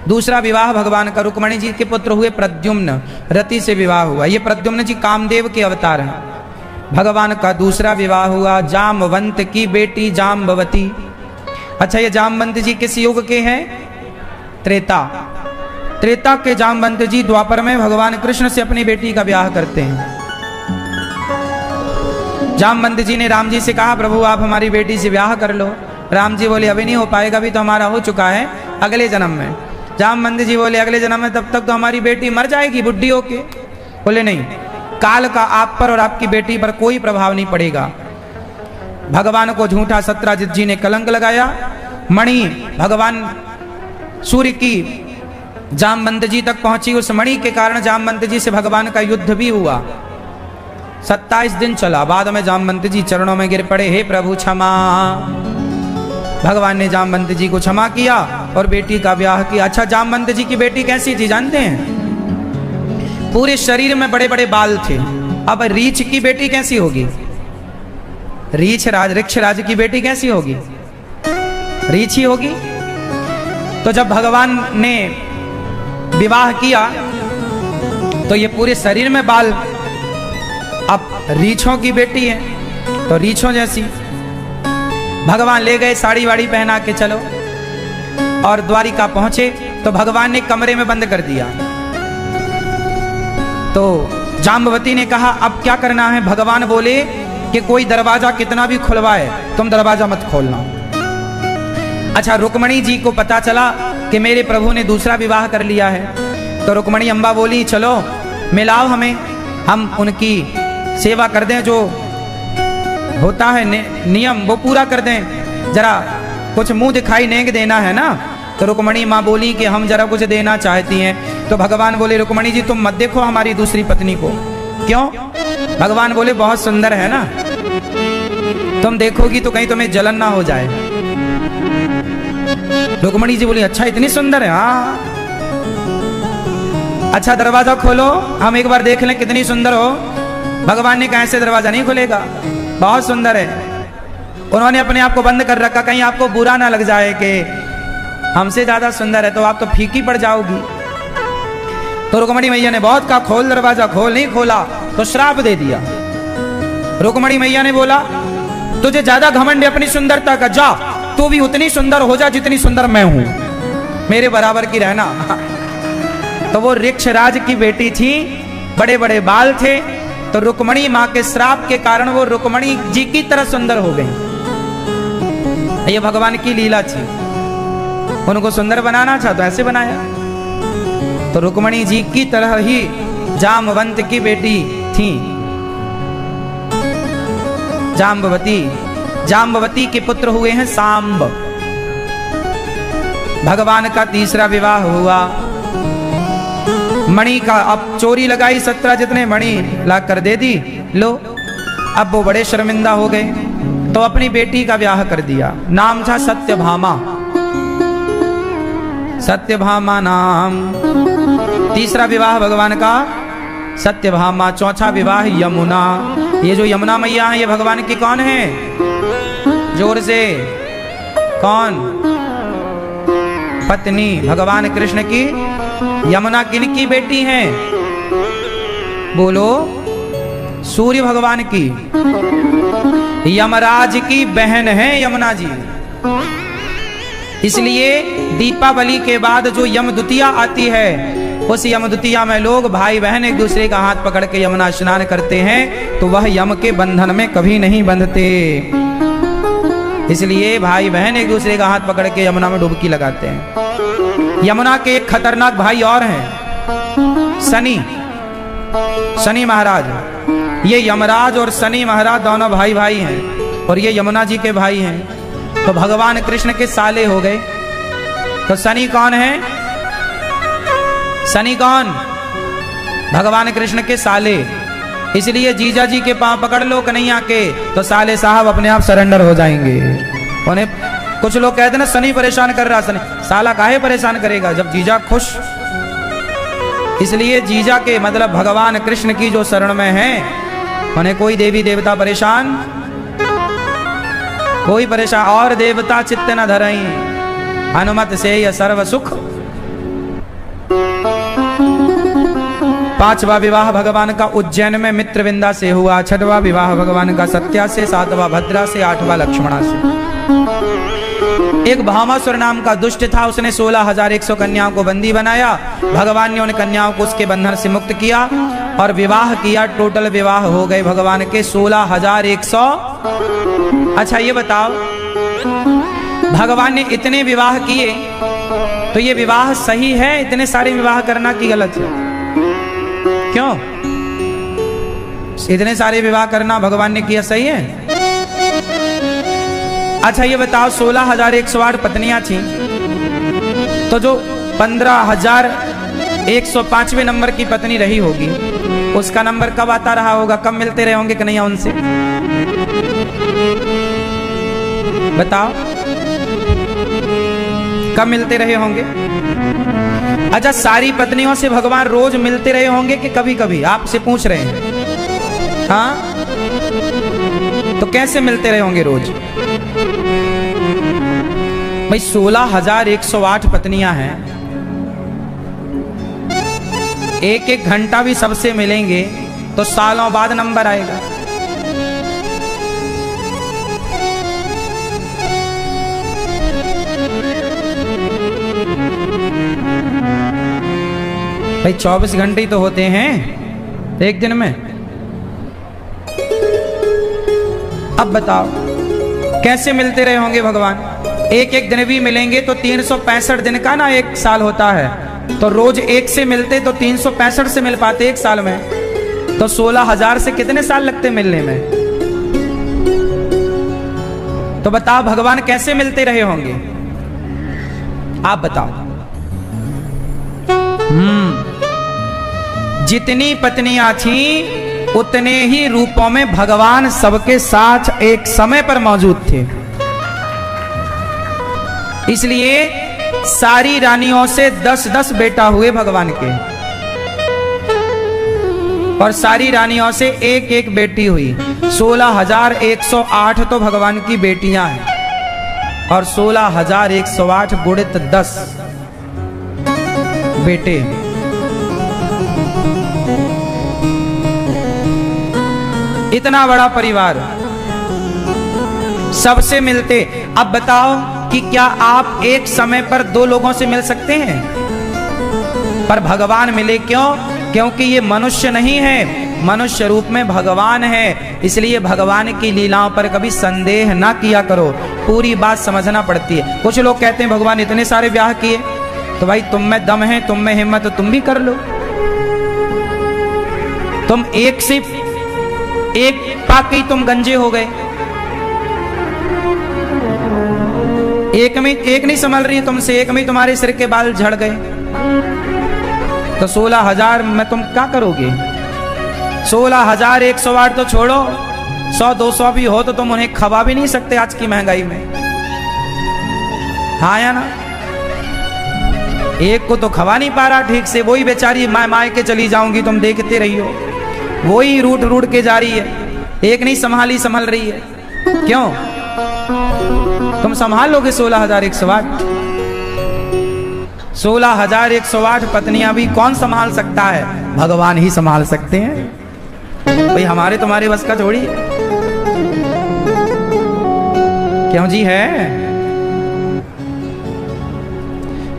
दूसरा विवाह भगवान का रुक्मणी जी के पुत्र हुए प्रद्युम्न, रति से विवाह हुआ। ये प्रद्युम्न जी कामदेव के अवतार हैं। भगवान का दूसरा विवाह हुआ जामवंत की बेटी जाम्बवती। अच्छा, ये जामवंत जी किस युग के हैं? त्रेता। त्रेता के जामवंत जी द्वापर में भगवान कृष्ण से अपनी बेटी का ब्याह करते हैं। जामवंत जी ने राम जी से कहा प्रभु आप हमारी बेटी से ब्याह कर लो। राम जी बोले अभी नहीं हो पाएगा, अभी तो हमारा हो चुका है, अगले जन्म में। जामवंत जी बोले अगले जन्म में? तब तक तो हमारी बेटी मर जाएगी बुढ़ी होके। बोले नहीं, काल का आप पर और आपकी बेटी पर कोई प्रभाव नहीं पड़ेगा। भगवान को झूठा सत्राजित जी ने कलंक लगाया। मणि भगवान सूर्य की जामवंत जी तक पहुंची। उस मणि के कारण जामवंत जी से भगवान का युद्ध भी हुआ। 27 दिन चला। बाद में जामवंत जी चरणों में गिर पड़े, हे प्रभु क्षमा, भगवान ने जामवंत जी को क्षमा किया और बेटी का ब्याह किया। अच्छा, जामवंत जी की बेटी कैसी थी जानते हैं? पूरे शरीर में बड़े बड़े बाल थे। अब रीछ की बेटी कैसी होगी? ऋक्षराज की बेटी कैसी होगी? रीछ ही होगी। तो जब भगवान ने विवाह किया तो ये पूरे शरीर में बाल, अब रीछों की बेटी है तो रीछों जैसी। भगवान ले गए, साड़ी वाड़ी पहना के चलो, और द्वारिका पहुंचे तो भगवान ने कमरे में बंद कर दिया। तो जाम्बवती ने कहा अब क्या करना है? भगवान बोले कि कोई दरवाजा कितना भी खुलवाए तुम दरवाजा मत खोलना। अच्छा, रुक्मणी जी को पता चला कि मेरे प्रभु ने दूसरा विवाह कर लिया है, तो रुक्मणी अम्बा बोली चलो मिलाओ हमें, हम उनकी सेवा कर दें, जो होता है नियम वो पूरा कर दें, जरा कुछ मुंह दिखाई नहीं देना है ना। तो रुक्मणी माँ बोली कि हम जरा कुछ देना चाहती हैं। तो भगवान बोले रुक्मणी जी तुम मत देखो हमारी दूसरी पत्नी को। क्यों? भगवान बोले बहुत सुंदर है ना, तुम देखोगी तो कहीं तुम्हें जलन ना हो जाए। रुक्मणी जी बोली अच्छा इतनी सुंदर है? हाँ। अच्छा दरवाजा खोलो, हम एक बार देख लें कितनी सुंदर हो। भगवान ने कहा ऐसे दरवाजा नहीं खुलेगा, बहुत सुंदर है। उन्होंने अपने आप को बंद कर रखा, कहीं आपको बुरा ना लग जाए कि हमसे ज्यादा सुंदर है तो आप तो फीकी पड़ जाओगी। तो रुक्मणी मैया ने बहुत कहा खोल दरवाजा, खोल, नहीं खोला तो श्राप दे दिया। रुक्मणी मैया ने बोला तुझे ज्यादा घमंड है अपनी सुंदरता का, जा तू भी उतनी सुंदर हो जा जितनी सुंदर मैं हूं, मेरे बराबर की रहना। तो वो ऋक्षराज की बेटी थी, बड़े बड़े बाल थे, तो रुक्मणी माँ के श्राप के कारण वो रुक्मणी जी की तरह सुंदर हो गई। ये भगवान की लीला थी, उनको सुंदर बनाना था तो ऐसे बनाया। तो रुक्मणी जी की तरह ही जामवंत की बेटी थी जाम्बवती। जाम्बवती के पुत्र हुए हैं सांब। भगवान का तीसरा विवाह हुआ। मणि का अब चोरी लगाई, 17 जितने मणि ला कर दे दी, लो। अब वो बड़े शर्मिंदा हो गए तो अपनी बेटी का ब्याह कर दिया। नाम था सत्यभामा। सत्यभामा नाम। तीसरा विवाह भगवान का सत्यभामा। चौथा विवाह यमुना। ये जो यमुना मैया है ये भगवान की कौन है? जोर से कौन? पत्नी भगवान कृष्ण की यमुना किन की बेटी है? बोलो, सूर्य भगवान की। यमराज की बहन है यमुना जी। इसलिए दीपावली के बाद जो यमद्वितीया आती है, उस यमद्वितीया में लोग भाई बहन एक दूसरे का हाथ पकड़ के यमुना स्नान करते हैं, तो वह यम के बंधन में कभी नहीं बंधते। इसलिए भाई बहन एक दूसरे का हाथ पकड़ के यमुना में डुबकी लगाते हैं। यमुना के एक खतरनाक भाई और हैं, शनि। शनि महाराज। ये यमराज और शनि महाराज दोनों भाई भाई हैं, और ये यमुना जी के भाई हैं। तो भगवान कृष्ण के साले हो गए। तो शनि कौन है? शनि कौन? भगवान कृष्ण के साले। इसलिए जीजा जी के पांव पकड़ लो कन्हैया के, तो साले साहब अपने आप सरेंडर हो जाएंगे। उन्हें कुछ लोग कहते ना शनि परेशान कर रहा, शनि साला काहे परेशान करेगा जब जीजा खुश। इसलिए जीजा के मतलब भगवान कृष्ण की जो शरण में है, उन्हें कोई देवी देवता परेशान, कोई परेशान। और देवता चित्त न धरई, अनुमत से यह सर्व सुख। पांचवा विवाह भगवान का उज्जैन में मित्रविंदा से हुआ। छठवां विवाह भगवान का सत्या से, सातवां भद्रा से, आठवां लक्ष्मणा से। एक भामासुर नाम का दुष्ट था, उसने 16,100 कन्याओं को बंदी बनाया। भगवान ने उन कन्याओं को उसके बंधन से मुक्त किया और विवाह किया। टोटल विवाह हो गए भगवान के 16,100। अच्छा ये बताओ, भगवान ने इतने विवाह किए तो ये विवाह सही है इतने सारे विवाह करना की गलत है? क्यों? इतने सारे विवाह करना भगवान ने किया सही है? अच्छा ये बताओ, 16,108 पत्नियां थी, तो जो 15,105वें नंबर की पत्नी रही होगी, उसका नंबर कब आता रहा होगा? कब मिलते रहे होंगे कन्हैया उनसे? बताओ। कब मिलते रहे होंगे? अच्छा, सारी पत्नियों से भगवान रोज मिलते रहे होंगे कि कभी कभी? आपसे पूछ रहे हैं। हाँ, तो कैसे मिलते रहे होंगे रोज? भाई 16,108 पत्नियां हैं, एक एक घंटा भी सबसे मिलेंगे तो सालों बाद नंबर आएगा। भाई 24 घंटे ही तो होते हैं एक दिन में। अब बताओ कैसे मिलते रहे होंगे भगवान? एक एक दिन भी मिलेंगे तो 365 दिन का ना एक साल होता है, तो रोज एक से मिलते तो 365 से मिल पाते एक साल में, तो 16,000 से कितने साल लगते मिलने में? तो बताओ भगवान कैसे मिलते रहे होंगे? आप बताओ। जितनी पत्नियां थीं उतने ही रूपों में भगवान सबके साथ एक समय पर मौजूद थे। इसलिए सारी रानियों से 10-10 बेटा हुए भगवान के, और सारी रानियों से एक एक बेटी हुई। 16,108 तो भगवान की बेटियां हैं, और 16,108 गुणित 10 बेटे। इतना बड़ा परिवार सबसे मिलते। अब बताओ कि क्या आप एक समय पर दो लोगों से मिल सकते हैं? पर भगवान मिले क्यों? क्योंकि ये मनुष्य नहीं है, मनुष्य रूप में भगवान है। इसलिए भगवान की लीलाओं पर कभी संदेह ना किया करो, पूरी बात समझना पड़ती है। कुछ लोग कहते हैं भगवान इतने सारे ब्याह किए, तो भाई तुम में दम है, तुम में हिम्मत, तो तुम भी कर लो। तुम एक से एक पाके ही तुम गंजे हो गए, एक में एक नहीं संभल रही तुमसे, एक में तुम्हारे सिर के बाल झड़ गए, तो 16,000 में तुम क्या करोगे? 16,108 तो छोड़ो, 100-200 भी हो तो तुम उन्हें खवा भी नहीं सकते आज की महंगाई में। हाँ या ना? एक को तो खवा नहीं पा रहा ठीक से, वही बेचारी माय के चली जाऊंगी, तुम देखते रही हो, वही रूट के जा रही है, एक नहीं संभल रही है। क्यों? तुम संभाल लोगे 16,108? 16,108 पत्नियां भी कौन संभाल सकता है? भगवान ही संभाल सकते हैं। भाई हमारे तुम्हारे बस का थोड़ी। क्यों जी? है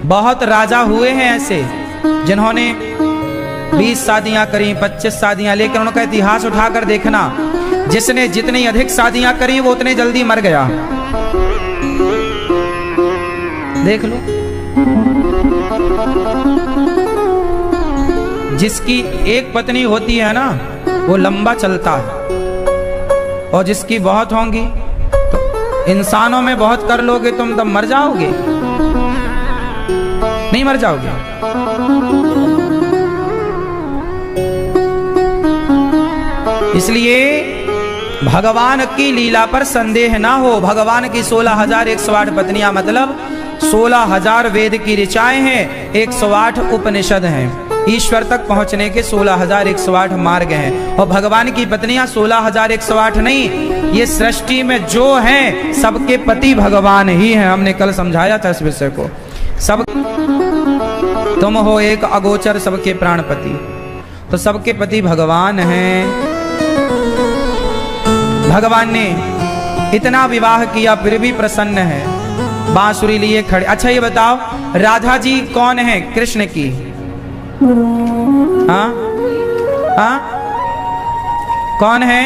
बहुत राजा हुए हैं ऐसे जिन्होंने 20 शादियां करी, 25 शादियां, लेकिन उनका इतिहास उठाकर देखना, जिसने जितनी अधिक शादियां करी वो उतने जल्दी मर गया। देख लो, जिसकी एक पत्नी होती है ना वो लंबा चलता है, और जिसकी बहुत होंगी तो इंसानों में बहुत कर लोगे तुम तब मर जाओगे, नहीं मर जाओगे? इसलिए भगवान की लीला पर संदेह ना हो। भगवान की 16,108 पत्नियां मतलब 16,000 वेद की ऋचाएं हैं, 108 उपनिषद हैं, ईश्वर तक पहुंचने के 16,108 मार्ग हैं। और भगवान की पत्नियां 16,108 नहीं, ये सृष्टि में जो हैं सबके पति भगवान ही हैं। हमने कल समझाया था इस विषय को। सब तुम हो एक अगोचर सबके प्राणपति, तो सबके पति भगवान हैं। भगवान ने इतना विवाह किया फिर भी प्रसन्न है, बांसुरी लिए खड़े। अच्छा ये बताओ राधा जी कौन है कृष्ण की? हाँ हाँ, कौन है?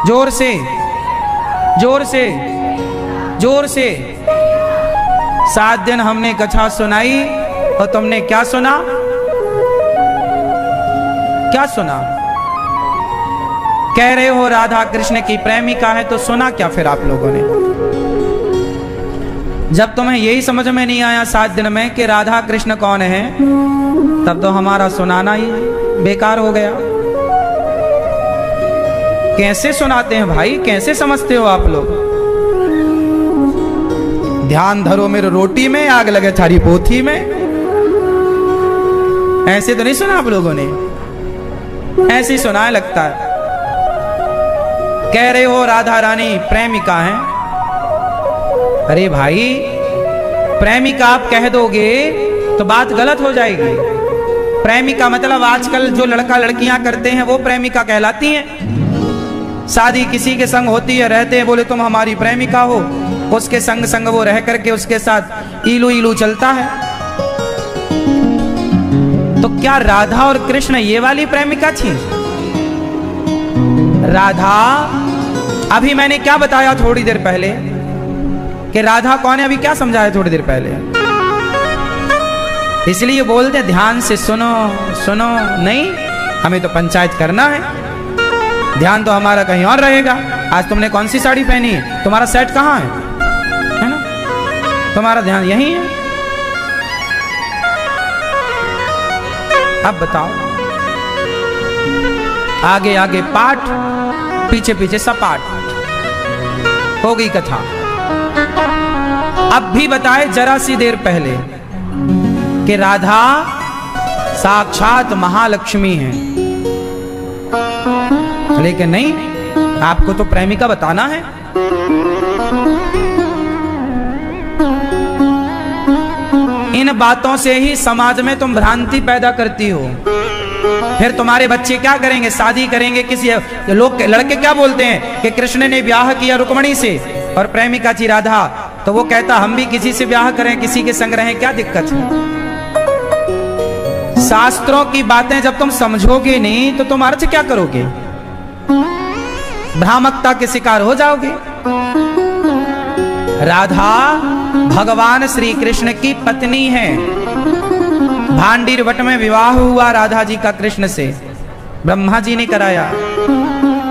जोर से जोर से जोर से। 7 दिन हमने कथा सुनाई और तुमने क्या सुना? क्या सुना? कह रहे हो राधा कृष्ण की प्रेमिका है, तो सुना क्या फिर आप लोगों ने? जब तुम्हें यही समझ में नहीं आया 7 दिन में कि राधा कृष्ण कौन है, तब तो हमारा सुनाना ही बेकार हो गया। कैसे सुनाते हैं भाई, कैसे समझते हो आप लोग? ध्यान धरो मेरे रोटी में, आग लगे थारी पोथी में। ऐसे तो नहीं सुना आप लोगों ने? ऐसे ही सुना है लगता है। कह रहे हो राधा रानी प्रेमिका हैं। अरे भाई, प्रेमिका आप कह दोगे तो बात गलत हो जाएगी। प्रेमिका मतलब आजकल जो लड़का लड़कियां करते हैं वो प्रेमिका कहलाती हैं। शादी किसी के संग होती है, रहते हैं, बोले तुम हमारी प्रेमिका हो, उसके संग संग वो रह करके उसके साथ इलू इलू चलता है। तो क्या राधा और कृष्ण ये वाली प्रेमिका थी? राधा, अभी मैंने क्या बताया थोड़ी देर पहले कि राधा कौन है? अभी क्या समझाया थोड़ी देर पहले? इसलिए बोलते ध्यान से सुनो सुनो। नहीं, हमें तो पंचायत करना है, ध्यान तो हमारा कहीं और रहेगा। आज तुमने कौन सी साड़ी पहनी है? तुम्हारा सेट कहाँ है ना? तुम्हारा ध्यान यही है। अब बताओ, आगे आगे पाठ, पीछे पीछे सपाट, हो गई कथा। अब भी बताए जरा सी देर पहले कि राधा साक्षात महालक्ष्मी है, लेकिन नहीं, आपको तो प्रेमिका बताना है। इन बातों से ही समाज में तुम भ्रांति पैदा करती हो। फिर तुम्हारे बच्चे क्या करेंगे? शादी करेंगे किसी लोग, लड़के क्या बोलते हैं कि कृष्ण ने ब्याह किया रुक्मणी से और प्रेमिका थी राधा, तो वो कहता हम भी किसी से ब्याह करें, किसी के संग रहें, क्या दिक्कत है? शास्त्रों की बातें जब तुम समझोगे नहीं तो तुम अर्थ क्या करोगे? भ्रामकता के शिकार हो जाओगे। राधा भगवान श्री कृष्ण की पत्नी है। भांडीर वट में विवाह हुआ राधा जी का कृष्ण से, ब्रह्मा जी ने कराया।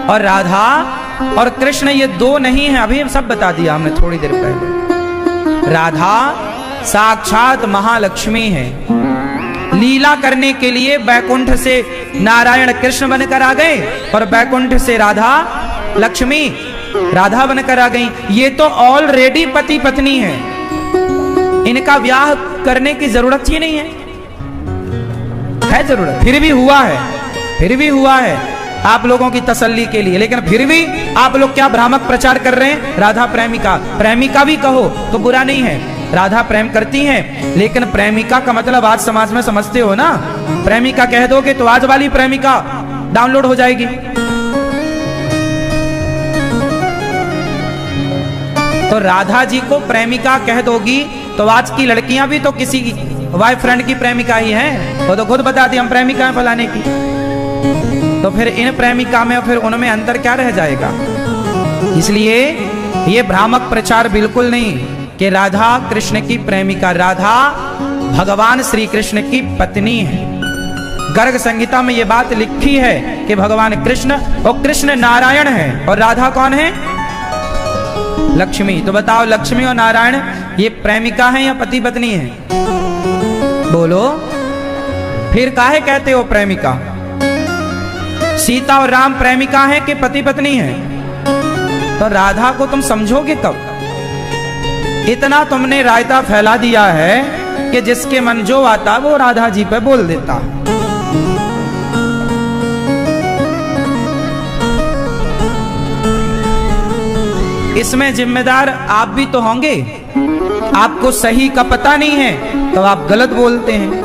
और राधा और कृष्ण ये दो नहीं है, अभी सब बता दिया हमने थोड़ी देर पहले। राधा साक्षात महालक्ष्मी है। लीला करने के लिए बैकुंठ से नारायण कृष्ण बनकर आ गए और बैकुंठ से राधा लक्ष्मी राधा बनकर आ गई। ये तो ऑलरेडी पति पत्नी है, इनका ब्याह करने की जरूरत ही नहीं है जरूरत? फिर भी हुआ है, फिर भी हुआ है आप लोगों की तसल्ली के लिए। लेकिन फिर भी आप लोग क्या भ्रामक प्रचार कर रहे हैं? राधा प्रेमिका, प्रेमिका भी कहो तो बुरा नहीं है, राधा प्रेम करती हैं, लेकिन प्रेमिका का मतलब आज समाज में समझते हो ना, प्रेमिका कह दोगे तो आज वाली प्रेमिका डाउनलोड हो जाएगी। तो राधा जी को प्रेमिका कह दोगी तो आज की लड़कियां भी तो किसी बॉयफ्रेंड की प्रेमिका ही हैं। वो तो खुद बता दी हम प्रेमिका हैं फलाने की। तो फिर इन प्रेमिका में फिर उनमें अंतर क्या रह जाएगा? इसलिए ये भ्रामक प्रचार बिल्कुल नहीं कि राधा कृष्ण की प्रेमिका। राधा भगवान श्री कृष्ण की पत्नी है। गर्ग संहिता में ये बात लिखी है कि भगवान कृष्ण और कृष्ण नारायण है और राधा कौन है? लक्ष्मी। तो बताओ, लक्ष्मी और नारायण ये प्रेमिका है या पति पत्नी है? बोलो, फिर काहे कहते हो प्रेमिका? सीता और राम प्रेमिका है कि पति पत्नी है? तो राधा को तुम समझोगे कब? इतना तुमने रायता फैला दिया है कि जिसके मन जो आता वो राधा जी पे बोल देता। इसमें जिम्मेदार आप भी तो होंगे। आपको सही का पता नहीं है तो आप गलत बोलते हैं।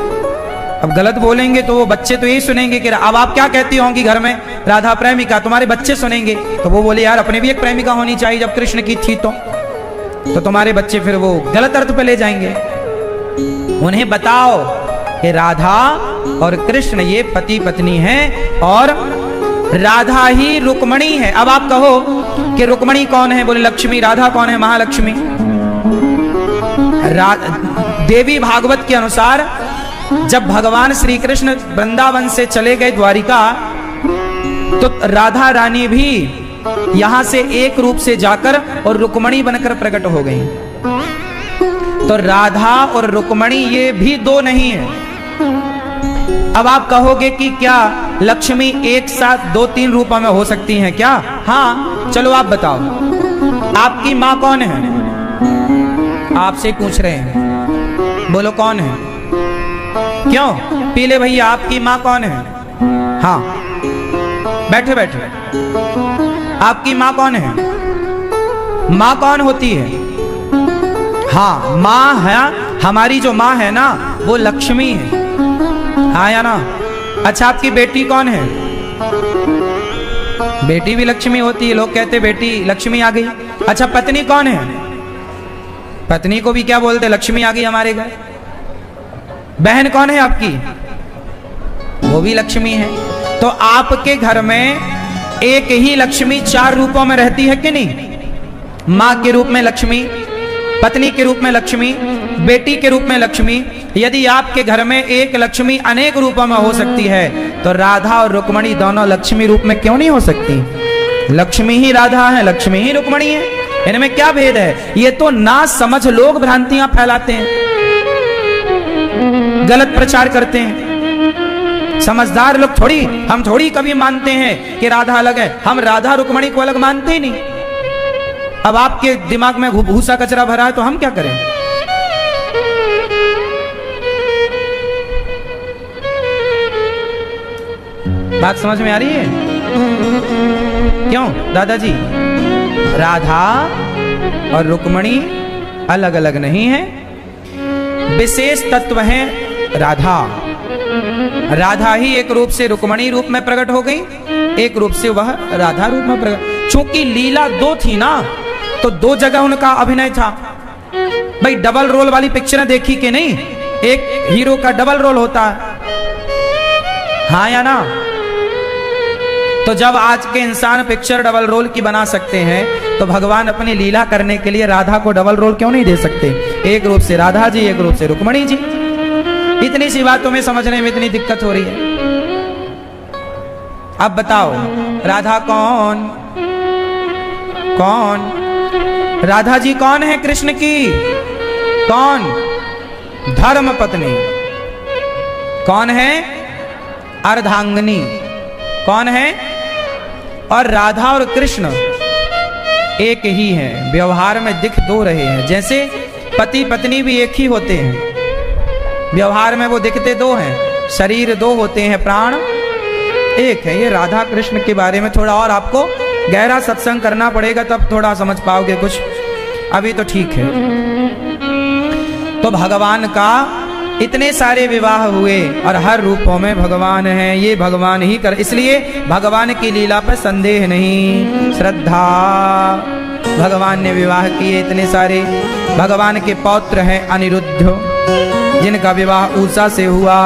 अब गलत बोलेंगे तो वो बच्चे तो यही सुनेंगे कि अब आप क्या कहती होंगी घर में, राधा प्रेमिका। तुम्हारे बच्चे सुनेंगे तो वो बोले यार अपने भी एक प्रेमिका होनी चाहिए जब कृष्ण की थी तो तुम्हारे बच्चे फिर वो गलत अर्थ पे ले जाएंगे। उन्हें बताओ कि राधा और कृष्ण ये पति पत्नी हैं और राधा ही रुक्मणी है। अब आप कहो कि रुक्मणी कौन है? बोले लक्ष्मी। राधा कौन है? महालक्ष्मी। देवी भागवत के अनुसार जब भगवान श्री कृष्ण वृंदावन से चले गए द्वारिका तो राधा रानी भी यहां से एक रूप से जाकर और रुक्मणी बनकर प्रकट हो गई। तो राधा और रुक्मणी ये भी दो नहीं है। अब आप कहोगे कि क्या लक्ष्मी एक साथ दो तीन रूपों में हो सकती हैं क्या? हाँ, चलो आप बताओ, आपकी माँ कौन है? आपसे पूछ रहे हैं, बोलो कौन है? क्यों? पीले भैया आपकी माँ कौन है? हाँ, बैठे बैठे। आपकी माँ कौन है? माँ कौन होती है? हाँ, माँ है, हमारी जो माँ है ना वो लक्ष्मी है, हाँ या ना? अच्छा, आपकी बेटी कौन है? बेटी भी लक्ष्मी होती है, लोग कहते बेटी लक्ष्मी आ गई। अच्छा, पत्नी कौन है? पत्नी को भी क्या बोलते? लक्ष्मी आ गई हमारे घर। बहन कौन है आपकी? वो भी लक्ष्मी है। तो आपके घर में एक ही लक्ष्मी चार रूपों में रहती है कि नहीं? मां के रूप में लक्ष्मी, पत्नी के रूप में लक्ष्मी, बेटी के रूप में लक्ष्मी। यदि आपके घर में एक लक्ष्मी अनेक रूपों में हो सकती है तो राधा और रुक्मणी दोनों लक्ष्मी रूप में क्यों नहीं हो सकती? लक्ष्मी ही राधा है, लक्ष्मी ही रुक्मणी है, इनमें क्या भेद है? ये तो ना समझ लोग भ्रांतियां फैलाते हैं, गलत प्रचार करते हैं। समझदार लोग थोड़ी, हम थोड़ी कभी मानते हैं कि राधा अलग है, हम राधा रुक्मणी को अलग मानते ही नहीं। अब आपके दिमाग में भूसा कचरा भरा है तो हम क्या करें? बात समझ में आ रही है? क्यों दादाजी? राधा और रुक्मणी अलग अलग नहीं है, विशेष तत्व है राधा। राधा ही एक रूप से रुक्मणी रूप में प्रकट हो गई, एक रूप से वह राधा रूप में प्रकट। चूंकि लीला दो थी ना, तो दो जगह उनका अभिनय था। भाई डबल रोल वाली पिक्चरें देखी कि नहीं? एक हीरो का डबल रोल होता है, हाँ या ना? तो जब आज के इंसान पिक्चर डबल रोल की बना सकते हैं तो भगवान अपनी लीला करने के लिए राधा को डबल रोल क्यों नहीं दे सकते? एक रूप से राधा जी, एक रूप से रुक्मणी जी। इतनी सी बातों में समझने में इतनी दिक्कत हो रही है। अब बताओ, राधा कौन? कौन? राधा जी कौन है कृष्ण की? कौन? धर्म पत्नी। कौन है? अर्धांगिनी। कौन है? और राधा और कृष्ण एक ही हैं, व्यवहार में दिख दो रहे हैं। जैसे पति पत्नी भी एक ही होते हैं, व्यवहार में वो दिखते दो हैं, शरीर दो होते हैं, प्राण एक है। ये राधा कृष्ण के बारे में थोड़ा और आपको गहरा सत्संग करना पड़ेगा, तब थोड़ा समझ पाओगे कुछ, अभी तो ठीक है। तो भगवान का इतने सारे विवाह हुए और हर रूपों में भगवान है, ये भगवान ही कर, इसलिए भगवान की लीला पर संदेह नहीं, श्रद्धा। भगवान ने विवाह किए इतने सारे। भगवान के पौत्र हैं अनिरुद्ध, जिनका विवाह उषा से हुआ,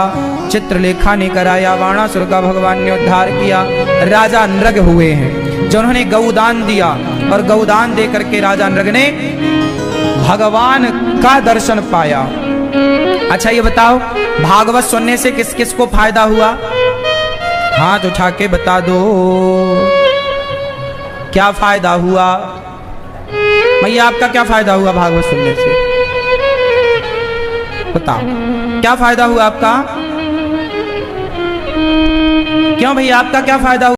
चित्रलेखा ने कराया, वाणासुर का भगवान ने उद्धार किया। राजा नृग हुए हैं जिन्होंने गौदान दिया, और गौदान दे करके राजा नृग ने भगवान का दर्शन पाया। अच्छा ये बताओ, भागवत सुनने से किस किस को फायदा हुआ? हाथ उठा के बता दो, क्या फायदा हुआ? भैया आपका क्या फायदा हुआ भागवत सुनने से? बताओ क्या फायदा हुआ आपका? क्यों भैया आपका क्या फायदा हुआ?